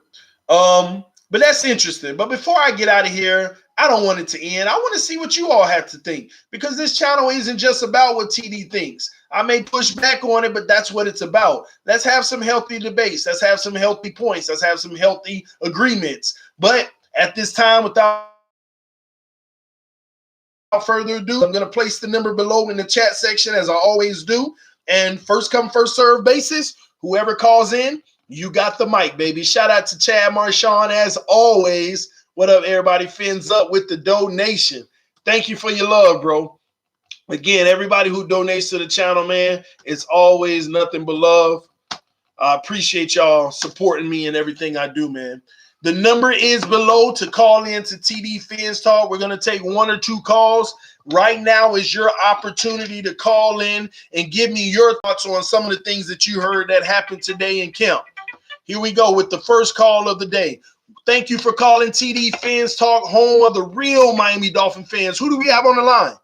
But that's interesting. But before I get out of here, I don't want it to end. I want to see what you all have to think, because this channel isn't just about what TD thinks. I may push back on it, but that's what it's about. Let's have some healthy debates. Let's have some healthy points. Let's have some healthy agreements. But at this time, without further ado, I'm going to place the number below in the chat section, as I always do. And first come, first serve basis, whoever calls in, you got the mic, baby. Shout out to Chad Marshawn, as always. What up, everybody? Fins up with the donation. Thank you for your love, bro. Again, everybody who donates to the channel, man, it's always nothing but love. I appreciate y'all supporting me in everything I do, man. The number is below to call in to TD Fins Talk. We're going to take 1 or 2 calls. Right now is your opportunity to call in and give me your thoughts on some of the things that you heard that happened today in camp. Here we go with the first call of the day. Thank you for calling TD Fins Talk, home of the real Miami Dolphin fans. Who do we have on the line?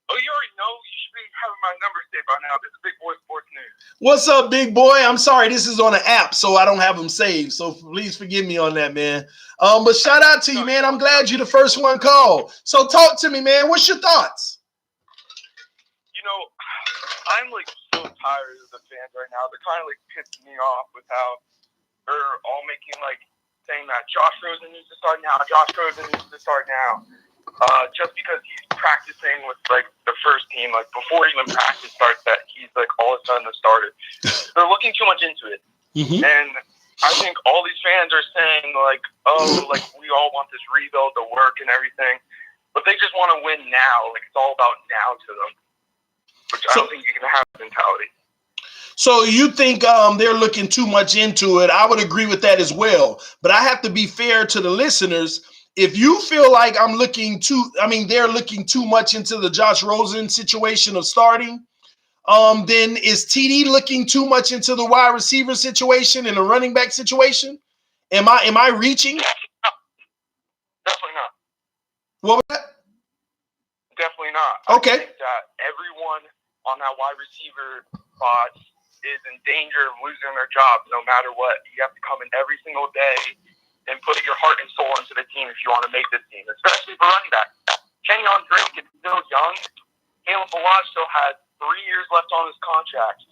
Oh, you already know. You should be having my number saved by now. This is Big Boy Sports News. What's up, big boy? I'm sorry, this is on an app, so I don't have them saved. So please forgive me on that, man. But shout out to you, man. I'm glad you're the first one called. So talk to me, man. What's your thoughts? You know, I'm like so tired of the fans right now. They're kind of like pissing me off with how they're all making like saying that Josh Rosen needs to start now. Josh Rosen needs to start now. Just because he's practicing with like the first team, like before even practice starts, that he's like all of a sudden the starter. They're looking too much into it, and I think all these fans are saying like, "Oh, like we all want this rebuild to work and everything," but they just want to win now. Like it's all about now to them, which I don't think you can have that mentality. So you think they're looking too much into it? I would agree with that as well. But I have to be fair to the listeners. If you feel like they're looking too much into the Josh Rosen situation of starting, then is TD looking too much into the wide receiver situation and the running back situation? Am I reaching? Definitely not. What was that? Definitely not. Okay. I think that everyone on that wide receiver spot is in danger of losing their job no matter what. You have to come in every single day and put your heart and soul into the team if you want to make this team, especially for running back. Kenyon Drake is still young. Caleb Balaj still has 3 years left on his contract.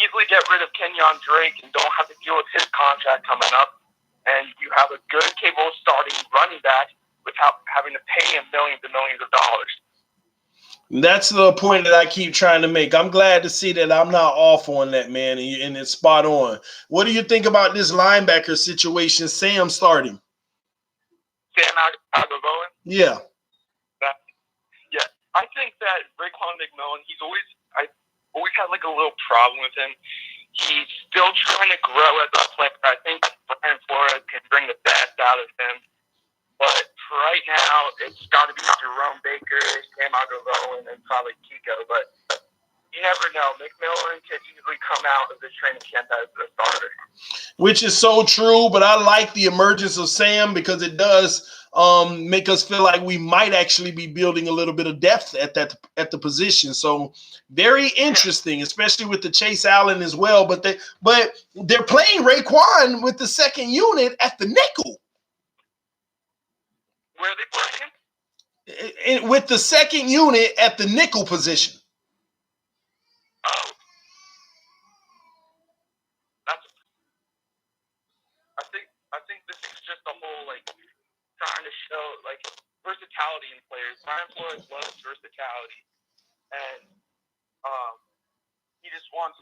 Easily get rid of Kenyon Drake and don't have to deal with his contract coming up. And you have a good, capable starting running back without having to pay him millions and millions of dollars. That's the point that I keep trying to make. I'm glad to see that I'm not off on that, man, and it's spot on. What do you think about this linebacker situation, Sam starting? Sam Agbowen? Yeah. Yeah. I think that Raekwon McMillan, I always had like a little problem with him. He's still trying to grow as a player. I think Brian Flores can bring the best out of him. But for right now, it's got to be Jerome Baker, Sam Agbowen, and probably Kiko. But you never know. McMillan can easily come out of this training camp as a starter. Which is so true, but I like the emergence of Sam because it does make us feel like we might actually be building a little bit of depth at the position. So very interesting, especially with the Chase Allen as well. But they're playing Raekwon with the second unit at the nickel. Where are they playing him? With the second unit at the nickel position. Oh. I think this is just a whole like trying to show like versatility in players. Brian Flores loves versatility, and he wants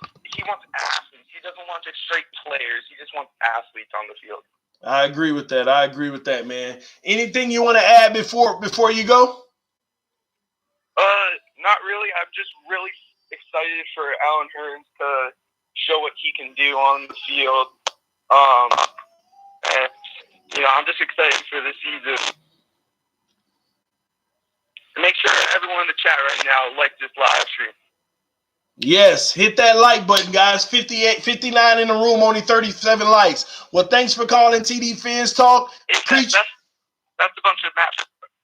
athletes. He doesn't want just straight players. He just wants athletes on the field. I agree with that, man. Anything you want to add before you go? Not really. I'm just really excited for Allen Hurns to show what he can do on the field. And I'm just excited for the season. Make sure everyone in the chat right now likes this live stream. Yes, hit that like button, guys. 59 in the room, only 37 likes. Well, thanks for calling TD Fins Talk. That's a bunch of Matt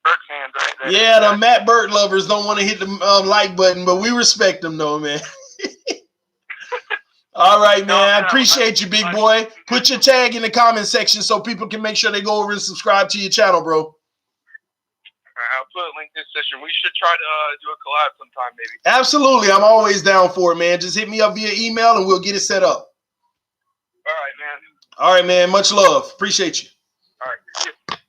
Burke fans, right? Yeah, the Matt Burke lovers don't want to hit the like button, but we respect them though, man. All right, man. I appreciate you, big boy. Put your tag in the comment section so people can make sure they go over and subscribe to your channel, bro. I'll put a link in this session. We should try to do a collab sometime, maybe. Absolutely. I'm always down for it, man. Just hit me up via email and we'll get it set up. All right, man. All right, man. Much love. Appreciate you. All right.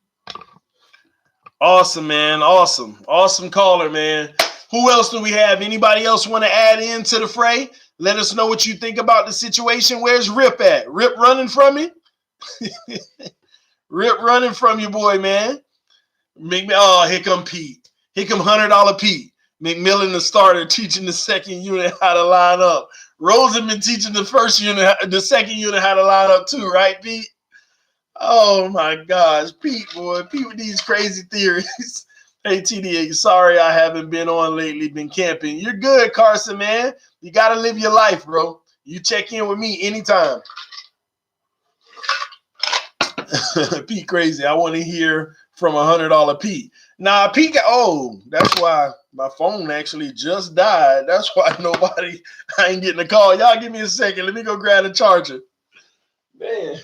Awesome, man. Awesome. Awesome caller, man. Who else do we have? Anybody else want to add into the fray? Let us know what you think about the situation. Where's Rip at? Rip running from me? Rip running from you, boy, man. Here come Pete. Here come $100 Pete. McMillan, the starter, teaching the second unit how to line up. Rosenman teaching the second unit how to line up too, right, Pete? Oh my gosh, Pete, boy. Pete with these crazy theories. Hey, TDA, sorry I haven't been on lately, been camping. You're good, Carson, man. You got to live your life, bro. You check in with me anytime. Pete crazy. I want to hear from $100 Pete. Nah, Pete that's why my phone actually just died. That's why I ain't getting a call. Y'all give me a second. Let me go grab the charger. Man.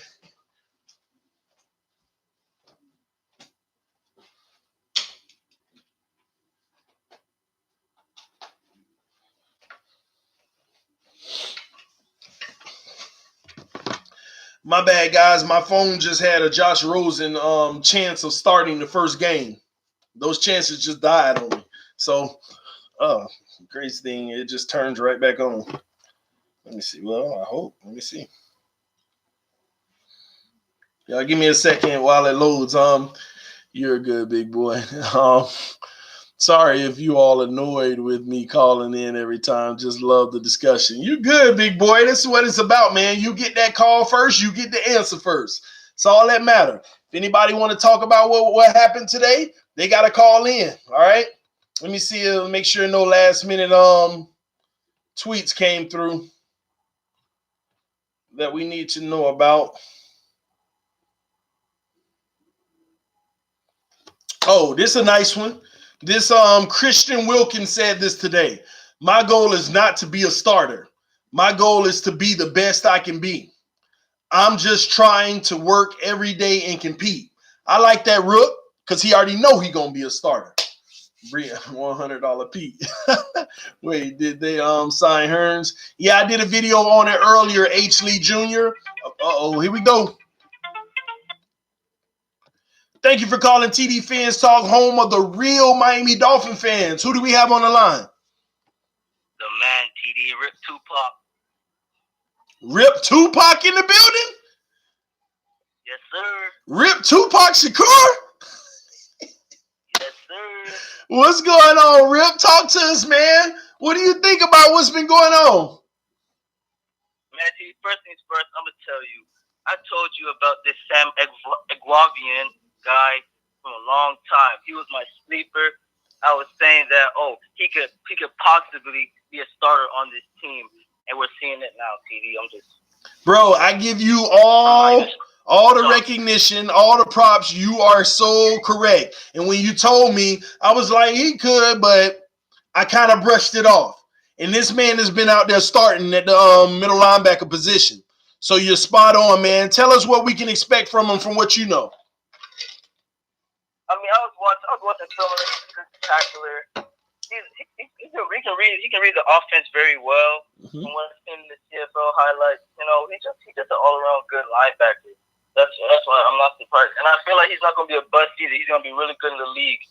My bad, guys. My phone just had a Josh Rosen chance of starting the first game. Those chances just died on me. So, crazy thing, it just turns right back on. Let me see. Well, I hope. Let me see. Y'all give me a second while it loads. You're a good big boy. Sorry if you all annoyed with me calling in every time. Just love the discussion. You good, big boy. This is what it's about, man. You get that call first. You get the answer first. It's all that matter. If anybody want to talk about what happened today, they got to call in. All right. Let me see. Make sure no last minute tweets came through that we need to know about. Oh, this is a nice one. This Christian Wilkins said this today. My goal is not to be a starter. My goal is to be the best I can be. I'm just trying to work every day and compete. I like that Rook because he already know he gonna be a starter. $100 Pete. Wait, did they sign Hearns? Yeah, I did a video on it earlier. H. Lee Jr. Here we go. Thank you for calling TD Fans Talk, home of the real Miami Dolphin fans. Who do we have on the line? The man, TD, Rip Tupac. Rip Tupac in the building? Yes, sir. Rip Tupac Shakur? Yes, sir. What's going on, Rip? Talk to us, man. What do you think about what's been going on? Man, TD, first things first, I'm going to tell you. I told you about this Sam Eguavian guy from a long time. He was my sleeper. I was saying that, he could possibly be a starter on this team, and we're seeing it now, TD. Bro, I give you all the recognition, all the props. You are so correct. And when you told me, I was like, he could, but I kind of brushed it off. And this man has been out there starting at the middle linebacker position. So you're spot on, man. Tell us what we can expect from him from what you know. I mean, I was watching film of him. He's a good tackler. He can read the offense very well. Mm-hmm. From what I've seen in the CFL highlights, he's just an all-around good linebacker. That's why I'm not surprised. And I feel like he's not going to be a bust either. He's going to be really good in the league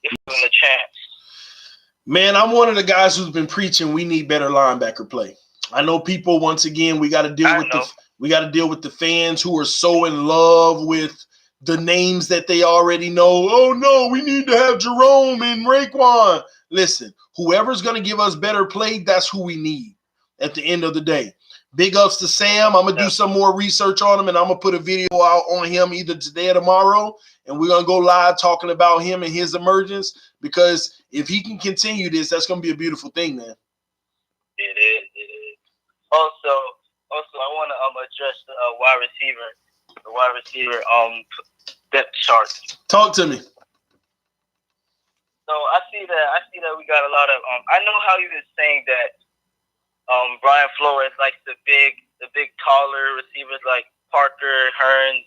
if he's given a chance. Man, I'm one of the guys who's been preaching we need better linebacker play. I know people, once again, we got to deal with the fans who are so in love with the names that they already know. Oh, no, we need to have Jerome and Raekwon. Listen, whoever's going to give us better play, that's who we need at the end of the day. Big ups to Sam. I'm going to do some more research on him, and I'm going to put a video out on him either today or tomorrow, and we're going to go live talking about him and his emergence, because if he can continue this, that's going to be a beautiful thing, man. It is. Also, I want to address the wide receiver depth chart. Talk to me. So I see that we got a lot of. I know how you were saying that. Brian Flores likes the big taller receivers like Parker, Hearns,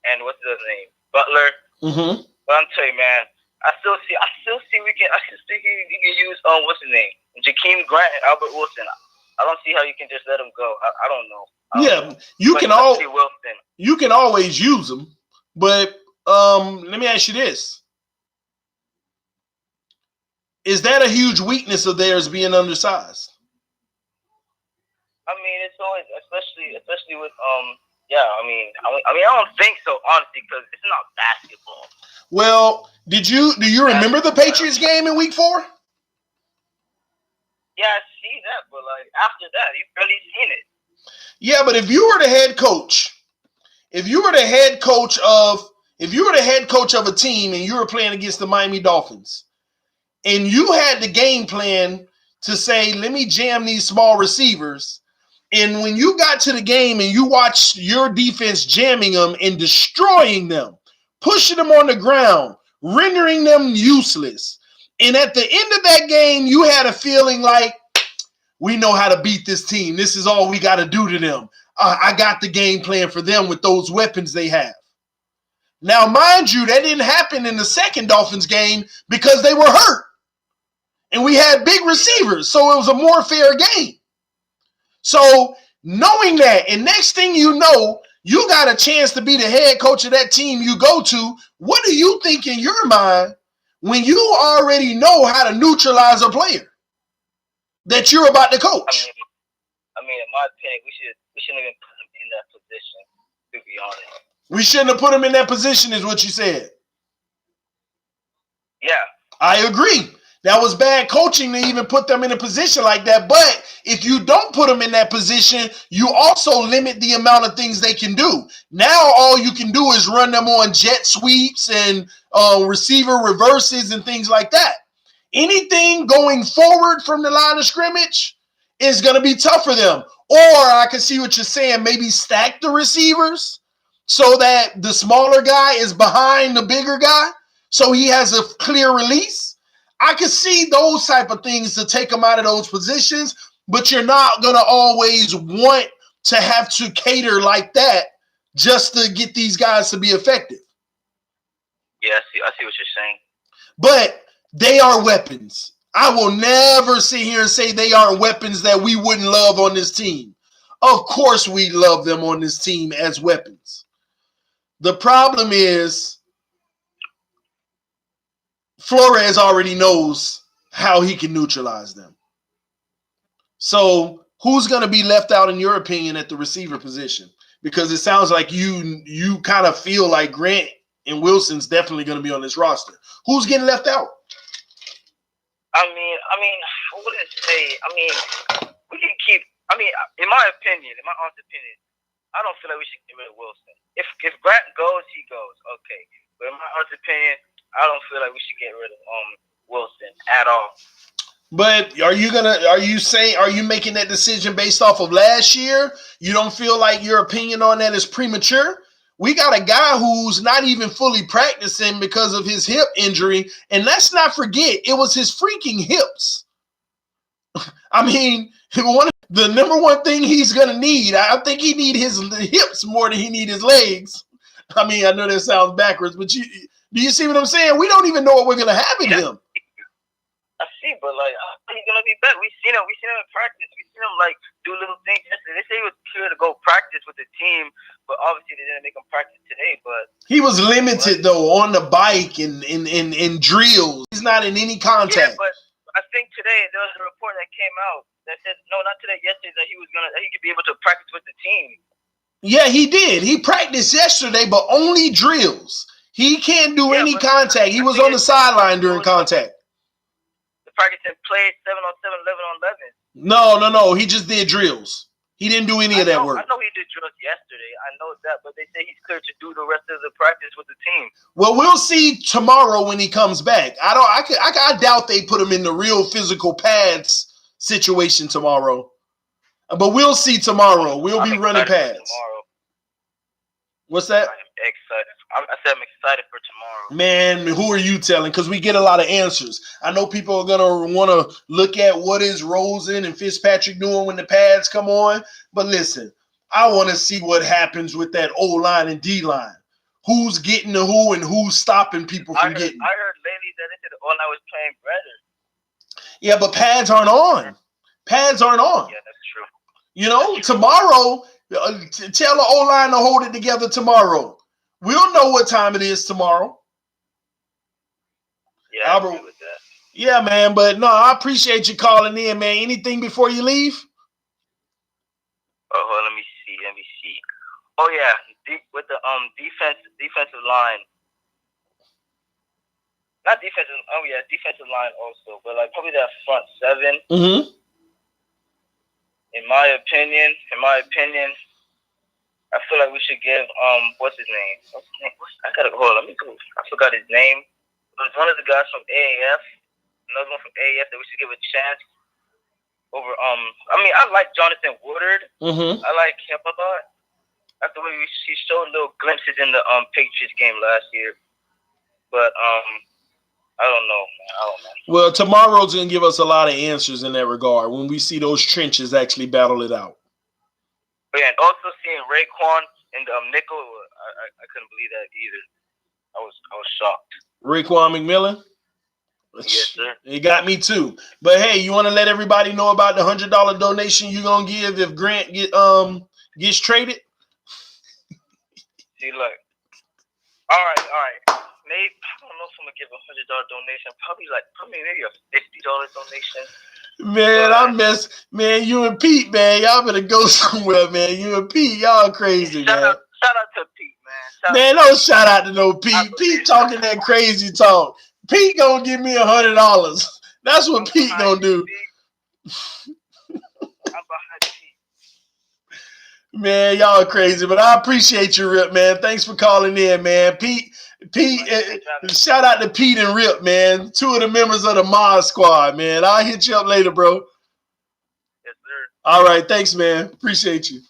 and what's his name, Butler. Mm-hmm. But I'm telling you, man, I still see we can use what's his name, Jakeem Grant and Albert Wilson. I don't see how you can just let them go. I don't know. You can always use them, but let me ask you this: is that a huge weakness of theirs being undersized? I mean, it's always, especially with I don't think so, honestly, because it's not basketball. Well, do you remember the Patriots game in Week 4? Yeah, I see that, but like after that, you've barely seen it. Yeah, but if you were the head coach of a team and you were playing against the Miami Dolphins, and you had the game plan to say, let me jam these small receivers, and when you got to the game and you watched your defense jamming them and destroying them, pushing them on the ground, rendering them useless, and at the end of that game, you had a feeling like, we know how to beat this team. This is all we got to do to them. I got the game plan for them with those weapons they have. Now, mind you, that didn't happen in the second Dolphins game because they were hurt. And we had big receivers, so it was a more fair game. So, knowing that, and next thing you know, you got a chance to be the head coach of that team you go to. What do you think in your mind when you already know how to neutralize a player that you're about to coach? I mean, in my opinion, we shouldn't even put him in that position, to be honest. We shouldn't have put him in that position, is what you said. Yeah. I agree. That was bad coaching to even put them in a position like that. But if you don't put them in that position, you also limit the amount of things they can do. Now all you can do is run them on jet sweeps and receiver reverses and things like that. Anything going forward from the line of scrimmage is going to be tough for them. Or I can see what you're saying, maybe stack the receivers so that the smaller guy is behind the bigger guy so he has a clear release. I can see those type of things to take them out of those positions, but you're not going to always want to have to cater like that just to get these guys to be effective. Yeah, I see what you're saying. But they are weapons. I will never sit here and say they aren't weapons that we wouldn't love on this team. Of course we love them on this team as weapons. The problem is Flores already knows how he can neutralize them. So who's going to be left out, in your opinion, at the receiver position? Because it sounds like you kind of feel like Grant and Wilson's definitely going to be on this roster. Who's getting left out? I wouldn't say. We can keep. In my honest opinion, I don't feel like we should get rid of Wilson. If Grant goes, he goes. Okay, but in my honest opinion, I don't feel like we should get rid of Wilson at all. But are you making that decision based off of last year? You don't feel like your opinion on that is premature? We got a guy who's not even fully practicing because of his hip injury. And let's not forget, it was his freaking hips. I mean, the number one thing he's going to need, I think he needs his hips more than he needs his legs. I mean, I know that sounds backwards, but do you see what I'm saying? We don't even know what we're going to have in him. I see, but like he's gonna be better. We seen him in practice. We seen him like do little things yesterday. They say he was clear to go practice with the team, but obviously they didn't make him practice today. But he was limited though on the bike and in drills. He's not in any contact. Yeah, but I think today there was a report that came out that said yesterday that he could be able to practice with the team. Yeah, he did. He practiced yesterday, but only drills. He can't do any contact. He was on the sideline during contact. Practice and played 7-on-7, 11-on-11. No. He just did drills. He didn't do any of that work. I know he did drills yesterday. I know that, but they say he's clear to do the rest of the practice with the team. Well, we'll see tomorrow when he comes back. I doubt they put him in the real physical pads situation tomorrow. But we'll see tomorrow. We'll be running pads. What's that? I am excited. I said I'm excited for tomorrow. Man, who are you telling? Because we get a lot of answers. I know people are going to want to look at what is Rosen and Fitzpatrick doing when the pads come on. But listen, I want to see what happens with that O-line and D-line. Who's getting the who and who's stopping people from getting. I heard lately that they said the O-line was playing better. Yeah, but pads aren't on. Pads aren't on. Yeah, that's true. You know, tomorrow, tell the O-line to hold it together tomorrow. We'll know what time it is tomorrow. Yeah, Albert, I agree with that. Yeah, man, but no, I appreciate you calling in, man. Anything before you leave? Oh, let me see. Oh yeah, with the defensive line. Not defensive. Oh yeah, defensive line also, but like probably that front seven. Mm-hmm. In my opinion, I feel like we should give what's his name? I gotta hold on, let me go. I forgot his name. It was one of the guys from AAF, another one from AAF that we should give a chance over. I mean, I like Jonathan Woodard. Mm-hmm. I like him a lot. That's the way he showed little glimpses in the Patriots game last year, but I don't know. Well, tomorrow's going to give us a lot of answers in that regard when we see those trenches actually battle it out. Yeah, and also seeing Raekwon in the nickel, I couldn't believe that either. I was shocked. Raekwon McMillan? Yes, sir. It got me too. But hey, you want to let everybody know about the $100 donation you're going to give if Grant gets traded? See, look. All right. Maybe I don't know if I'm gonna give $100 donation. Probably maybe a $50 donation. Man, I miss you and Pete, man. Y'all better go somewhere, man. You and Pete, y'all crazy, shout man. Shout out to Pete, man. Don't shout out to no Pete. Pete talking that crazy talk. Pete gonna give me $100. That's what Pete gonna do. I'm behind Pete. Man, y'all are crazy, but I appreciate you, Rip, man. Thanks for calling in, man. Pete, shout out to Pete and Rip, man. Two of the members of the Mod Squad, man. I'll hit you up later, bro. Yes, sir. All right, thanks, man. Appreciate you.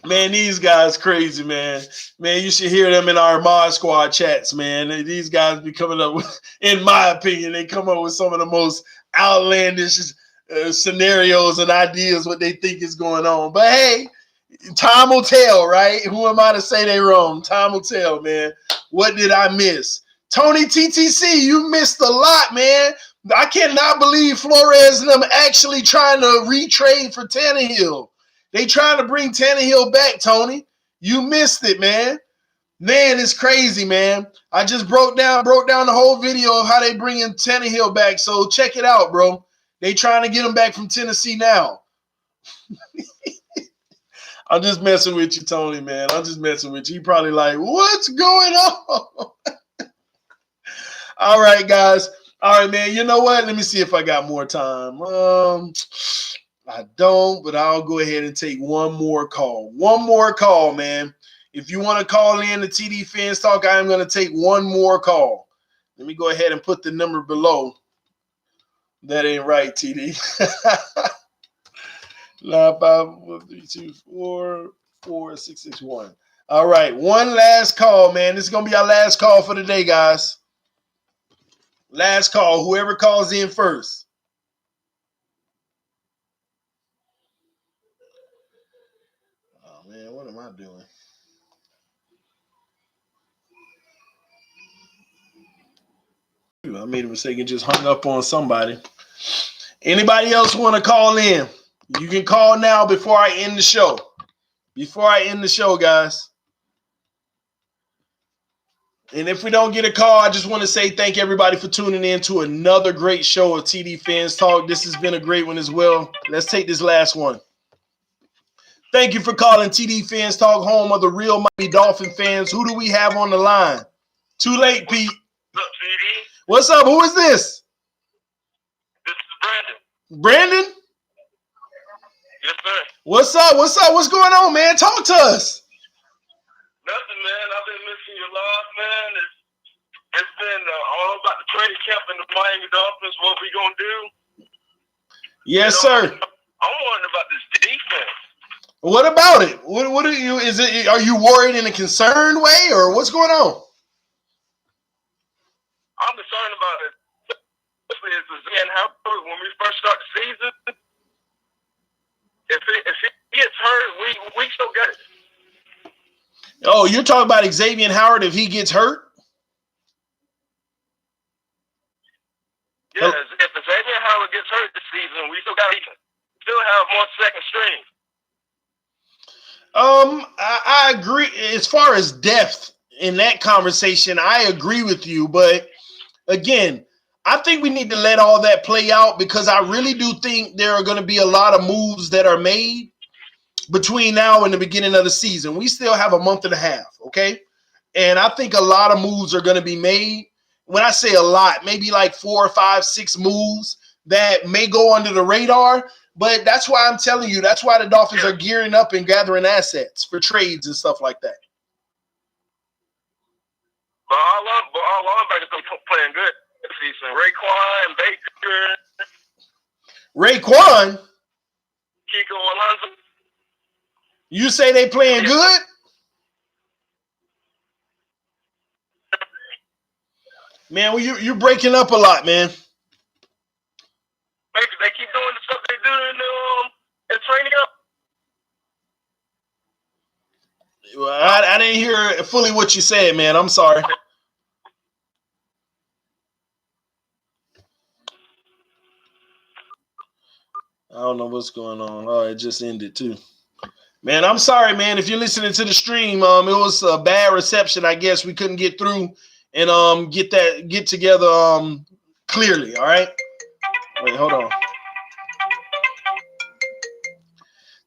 Man, these guys crazy, man. Man, you should hear them in our Mod Squad chats, man. These guys be coming up with, in my opinion, they come up with some of the most outlandish scenarios and ideas what they think is going on. But hey, time will tell, right? Who am I to say they wrong? Time will tell, man. What did I miss? Tony TTC, you missed a lot, man. I cannot believe Flores and them actually trying to retrade for Tannehill. They trying to bring Tannehill back, Tony. You missed it, man. Man, it's crazy, man. I just broke down the whole video of how they bringing Tannehill back. So check it out, bro. They trying to get him back from Tennessee now. I'm just messing with you, Tony, man. I'm just messing with you. He probably like, what's going on? All right, guys. All right, man. You know what? Let me see if I got more time. I don't, but I'll go ahead and take one more call. One more call, man. If you want to call in the TD Fans Talk, I am going to take one more call. Let me go ahead and put the number below. That ain't right, TD. 951-324-4661. All right, one last call, man. This is going to be our last call for the day, guys. Last call. Whoever calls in first. Oh, man, what am I doing? I made a mistake and just hung up on somebody. Anybody else want to call in? You can call now before I end the show. Before I end the show, guys. And if we don't get a call, I just want to say thank everybody for tuning in to another great show of TD Fans Talk. This has been a great one as well. Let's take this last one. Thank you for calling TD Fans Talk, home of the real Miami Dolphin fans. Who do we have on the line? Too late, Pete. What's up, TD? What's up? Who is this? This is Brandon. Brandon? Yes, sir. What's up? What's up? What's going on, man? Talk to us. Nothing, man. I've been missing your live, man. It's been all about the training camp and the Miami Dolphins. What we gonna do? Yes, sir. I'm wondering about this defense. What about it? What are you? Is it? Are you worried in a concerned way, or what's going on? I'm concerned about it. And how when we first start the season, if he gets hurt, we still get it. Oh, you're talking about Xavier Howard if he gets hurt? Yeah, if Xavier Howard gets hurt this season, we still have more second string. I agree. As far as depth in that conversation, I agree with you. But again, I think we need to let all that play out because I really do think there are going to be a lot of moves that are made between now and the beginning of the season. We still have a month and a half, okay? And I think a lot of moves are going to be made. When I say a lot, maybe like 4 or 5, 6 moves that may go under the radar. But that's why I'm telling you, that's why the Dolphins are gearing up and gathering assets for trades and stuff like that. But our linebackers are playing good this season. Raekwon, Baker, Raekwon? Kiko Alonso. You say they playing good? Man, well, you're breaking up a lot, man. They keep doing the stuff they do in training up. Well, I didn't hear fully what you said, man. I'm sorry. I don't know what's going on. Oh, it just ended too. Man, I'm sorry, man. If you're listening to the stream, it was a bad reception. I guess we couldn't get through and get together clearly. All right. Wait, hold on.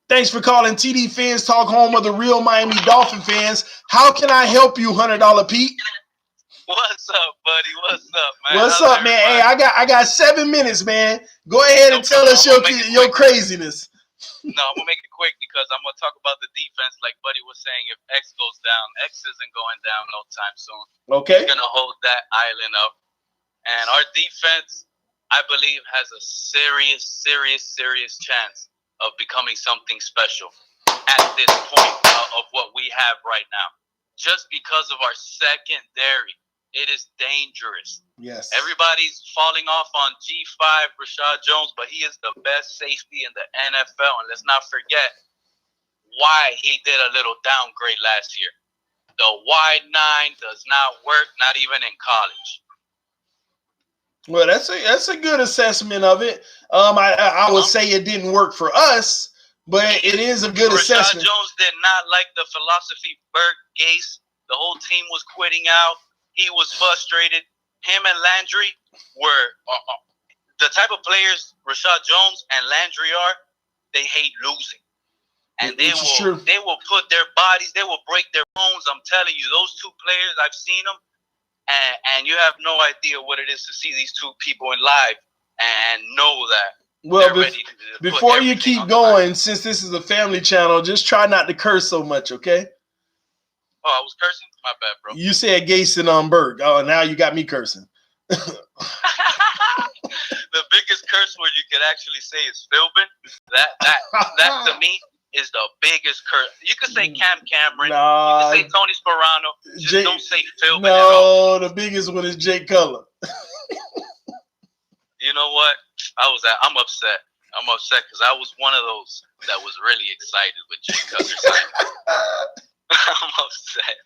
Thanks for calling TD Fans Talk, home of the real Miami Dolphin fans. How can I help you, $100 Pete? What's up, buddy? What's up, man? What's up, man? Hey, I got 7 minutes, man. Go ahead and tell us your craziness. No, I'm gonna make it quick because I'm gonna talk about the defense. Like Buddy was saying, if X goes down, X isn't going down no time soon. Okay. He's gonna hold that island up, and our defense, I believe, has a serious chance of becoming something special at this point of what we have right now. Just because of our secondary, it is dangerous. Yes. Everybody's falling off on G5, Rashad Jones, but he is the best safety in the NFL. And let's not forget why he did a little downgrade last year. The wide 9 does not work, not even in college. Well, that's a good assessment of it. I would say it didn't work for us, but it is a good assessment. Rashad Jones did not like the philosophy Burt Gase. The whole team was quitting out. He was frustrated. Him and Landry were the type of players Rashad Jones and Landry are. They hate losing, and they will put their bodies. They will break their bones. I'm telling you, those two players, I've seen them. And you have no idea what it is to see these two people in live and know that. Well, before you keep going, since this is a family channel, just try not to curse so much, okay? Oh, I was cursing? My bad, bro. You said Gase and Berg. Oh, now you got me cursing. The biggest curse word you could actually say is Philbin. That to me is the biggest curse. You could say Cam Cameron. Nah, you could say Tony Sperano. Just don't say Philbin. No, the biggest one is Jake Cutler. You know what? I'm upset. I'm upset because I was one of those that was really excited with Jake Cutler signing. I'm upset.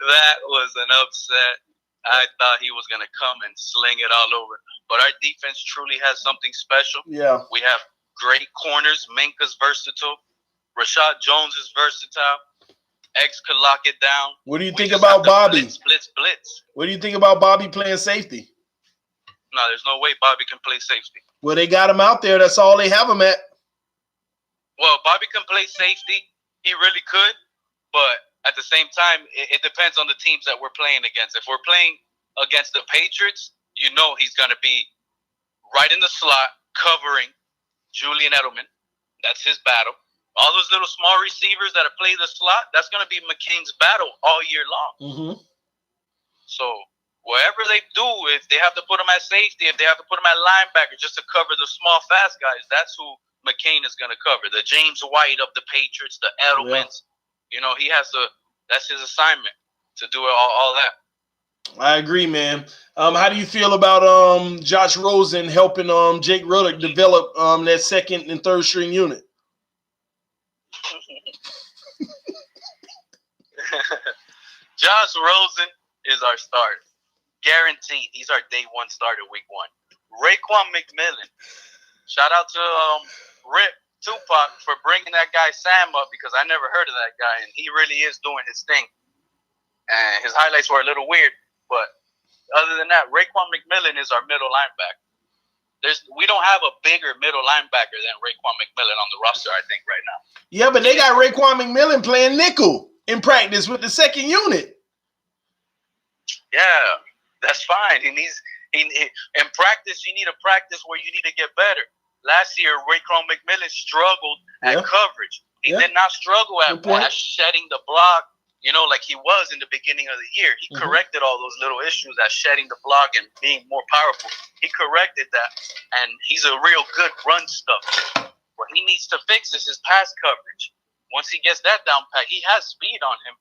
That was an upset. I thought he was going to come and sling it all over. But our defense truly has something special. Yeah. We have great corners. Minka's versatile. Rashad Jones is versatile. X could lock it down. What do you think about Bobby? Blitz. What do you think about Bobby playing safety? No, there's no way Bobby can play safety. Well, they got him out there. That's all they have him at. Well, Bobby can play safety. He really could. But at the same time, it depends on the teams that we're playing against. If we're playing against the Patriots, you know he's going to be right in the slot covering Julian Edelman. That's his battle. All those little small receivers that play the slot, that's going to be McCain's battle all year long. Mm-hmm. So wherever they do, if they have to put him at safety, if they have to put him at linebacker just to cover the small, fast guys, that's who McCain is going to cover. The James White of the Patriots, the Edelmans. You know, he has to. That's his assignment to do all that. I agree, man. How do you feel about Josh Rosen helping Jake Ruddock develop that second and third string unit? Josh Rosen is our starter. Guaranteed. He's our day one starter week one. Raekwon McMillan. Shout out to Rip Tupac for bringing that guy Sam up, because I never heard of that guy, and he really is doing his thing. And his highlights were a little weird, but other than that, Raekwon McMillan is our middle linebacker. We don't have a bigger middle linebacker than Raekwon McMillan on the roster, I think, right now. Yeah, but they got Raekwon McMillan playing nickel in practice with the second unit. Yeah, that's fine. In practice, you need a practice where you need to get better. Last year, Raekwon McMillan struggled at coverage. He did not struggle at shedding the block, you know, like he was in the beginning of the year. He corrected all those little issues at shedding the block and being more powerful. He corrected that, and he's a real good run stuffer. What he needs to fix is his pass coverage. Once he gets that down pat, he has speed on him.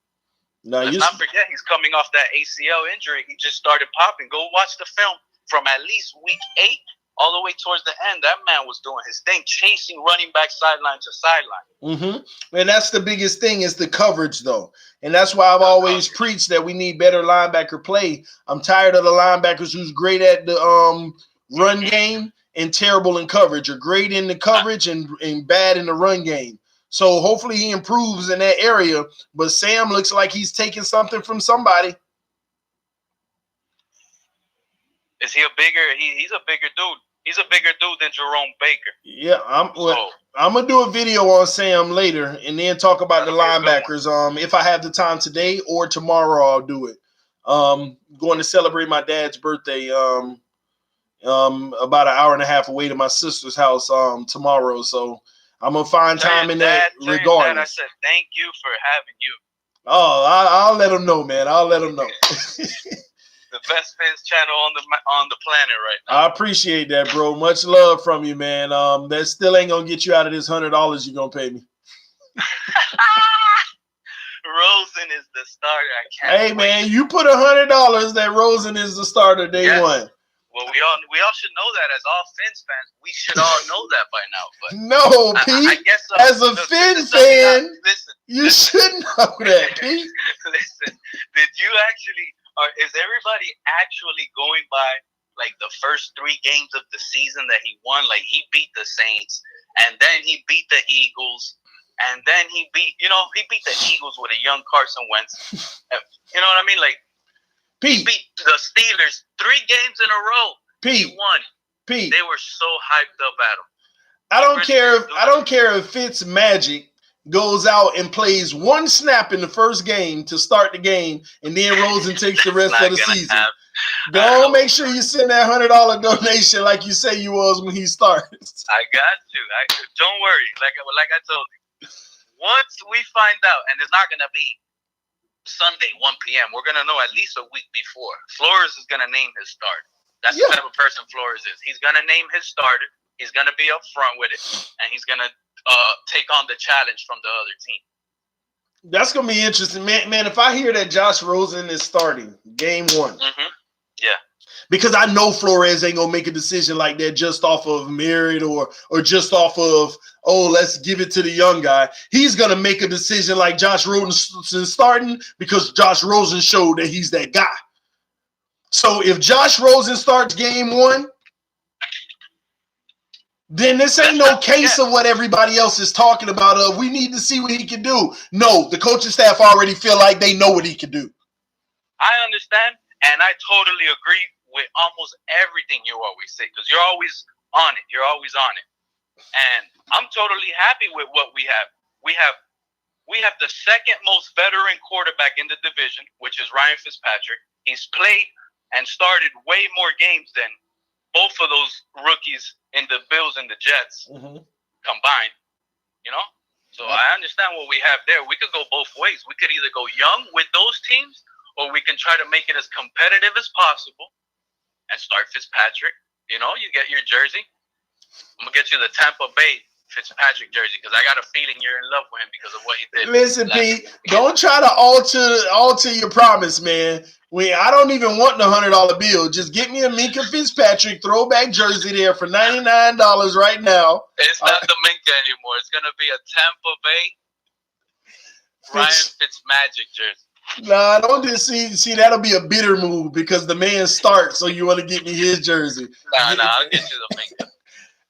Let's not forget, he's coming off that ACL injury. He just started popping. Go watch the film from at least week 8 all the way towards the end. That man was doing his thing, chasing running back sideline to sideline. And that's the biggest thing, is the coverage, though. And that's why I've always preached that we need better linebacker play. I'm tired of the linebackers who's great at the run game and terrible in coverage, or great in the coverage and bad in the run game. So hopefully he improves in that area. But Sam looks like he's taking something from somebody. Is he a bigger? He's a bigger dude. He's a bigger dude than Jerome Baker. Yeah, I'm gonna do a video on Sam later, and then talk about the linebackers. If I have the time today or tomorrow, I'll do it. Going to celebrate my dad's birthday. About an hour and a half away to my sister's house. Tomorrow, so I'm gonna find time in that regardless. I said thank you for having you. Oh, I'll let him know, man. I'll let him know. The best fans channel on the planet right now. I appreciate that, bro. Much love from you, man. That still ain't gonna get you out of this $100 you're gonna pay me. Rosen is the starter. I can't wait. Man, you put $100 that Rosen is the starter day one. Well, we all should know that as all Fins fans. We should all know that by now. But no, Pete. I guess as a Fin fan, you should know that, Pete. Listen, did you actually? Is everybody actually going by like the first 3 games of the season that he won? Like, he beat the Saints, and then he beat the Eagles, and then he beat the Eagles with a young Carson Wentz. You know what I mean? Like, Pete, he beat the Steelers 3 games in a row. Pete, he won. Pete, they were so hyped up at him. I don't care if Fitz Magic goes out and plays 1 snap in the first game to start the game, and then Rosen takes the rest of the season. Don't make sure you send that $100 donation like you say you was when he started. I got you. Don't worry. Like I told you, once we find out, and it's not gonna be Sunday 1 p.m. We're gonna know at least a week before. Flores is gonna name his starter. That's the type of person Flores is. He's gonna name his starter. He's gonna be up front with it, and he's gonna take on the challenge from the other team. That's gonna be interesting, man. If I hear that Josh Rosen is starting game 1, yeah, because I know Flores ain't gonna make a decision like that just off of merit or just off of let's give it to the young guy. He's gonna make a decision like Josh Rosen starting because Josh Rosen showed that he's that guy. So if Josh Rosen starts game 1. Then this ain't no case of what everybody else is talking about. We need to see what he can do. No, the coaching staff already feel like they know what he can do. I understand, and I totally agree with almost everything you always say, because you're always on it. You're always on it. And I'm totally happy with what we have. We have the second most veteran quarterback in the division, which is Ryan Fitzpatrick. He's played and started way more games than both of those rookies in the Bills and the Jets combined, you know? So I understand what we have there. We could go both ways. We could either go young with those teams, or we can try to make it as competitive as possible and start Fitzpatrick. You know, you get your jersey. I'm going to get you the Tampa Bay Fitzpatrick jersey because I got a feeling you're in love with him because of what he did. Listen, Pete, don't try to alter your promise, man. I don't even want the $100 bill. Just get me a Minka Fitzpatrick throwback jersey there for $99 right now. It's not the Minka anymore. It's gonna be a Tampa Bay Ryan Fitzmagic jersey. Nah, don't just see. That'll be a bitter move because the man starts, so you want to get me his jersey. Nah, I'll get you the Minka.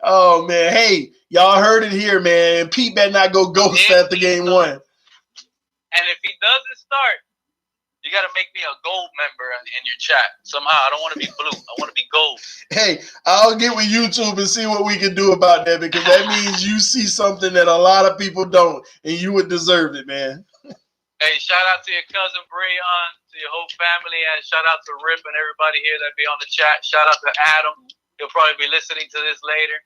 Oh man, hey, y'all heard it here, man. Pete better not go ghost after game 1. And if he doesn't start, you got to make me a gold member in your chat. Somehow, I don't want to be blue. I want to be gold. Hey, I'll get with YouTube and see what we can do about that because that means you see something that a lot of people don't, and you would deserve it, man. Hey, shout out to your cousin Breon, to your whole family, and shout out to Rip and everybody here that be on the chat. Shout out to Adam. He'll probably be listening to this later.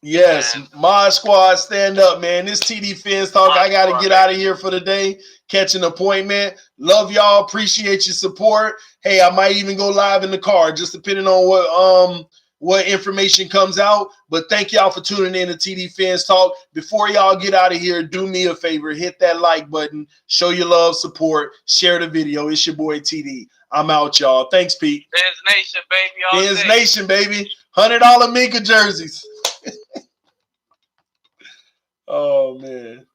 Yes, Mod Squad, stand up, man. This TD Fins Talk. I got to get out of here for the day, catch an appointment. Love y'all. Appreciate your support. Hey, I might even go live in the car, just depending on what information comes out. But thank y'all for tuning in to TD Fins Talk. Before y'all get out of here, do me a favor. Hit that like button. Show your love, support. Share the video. It's your boy TD. I'm out, y'all. Thanks, Pete. Fins Nation, baby. Fins Nation, baby. $100 Minka jerseys. Oh, man.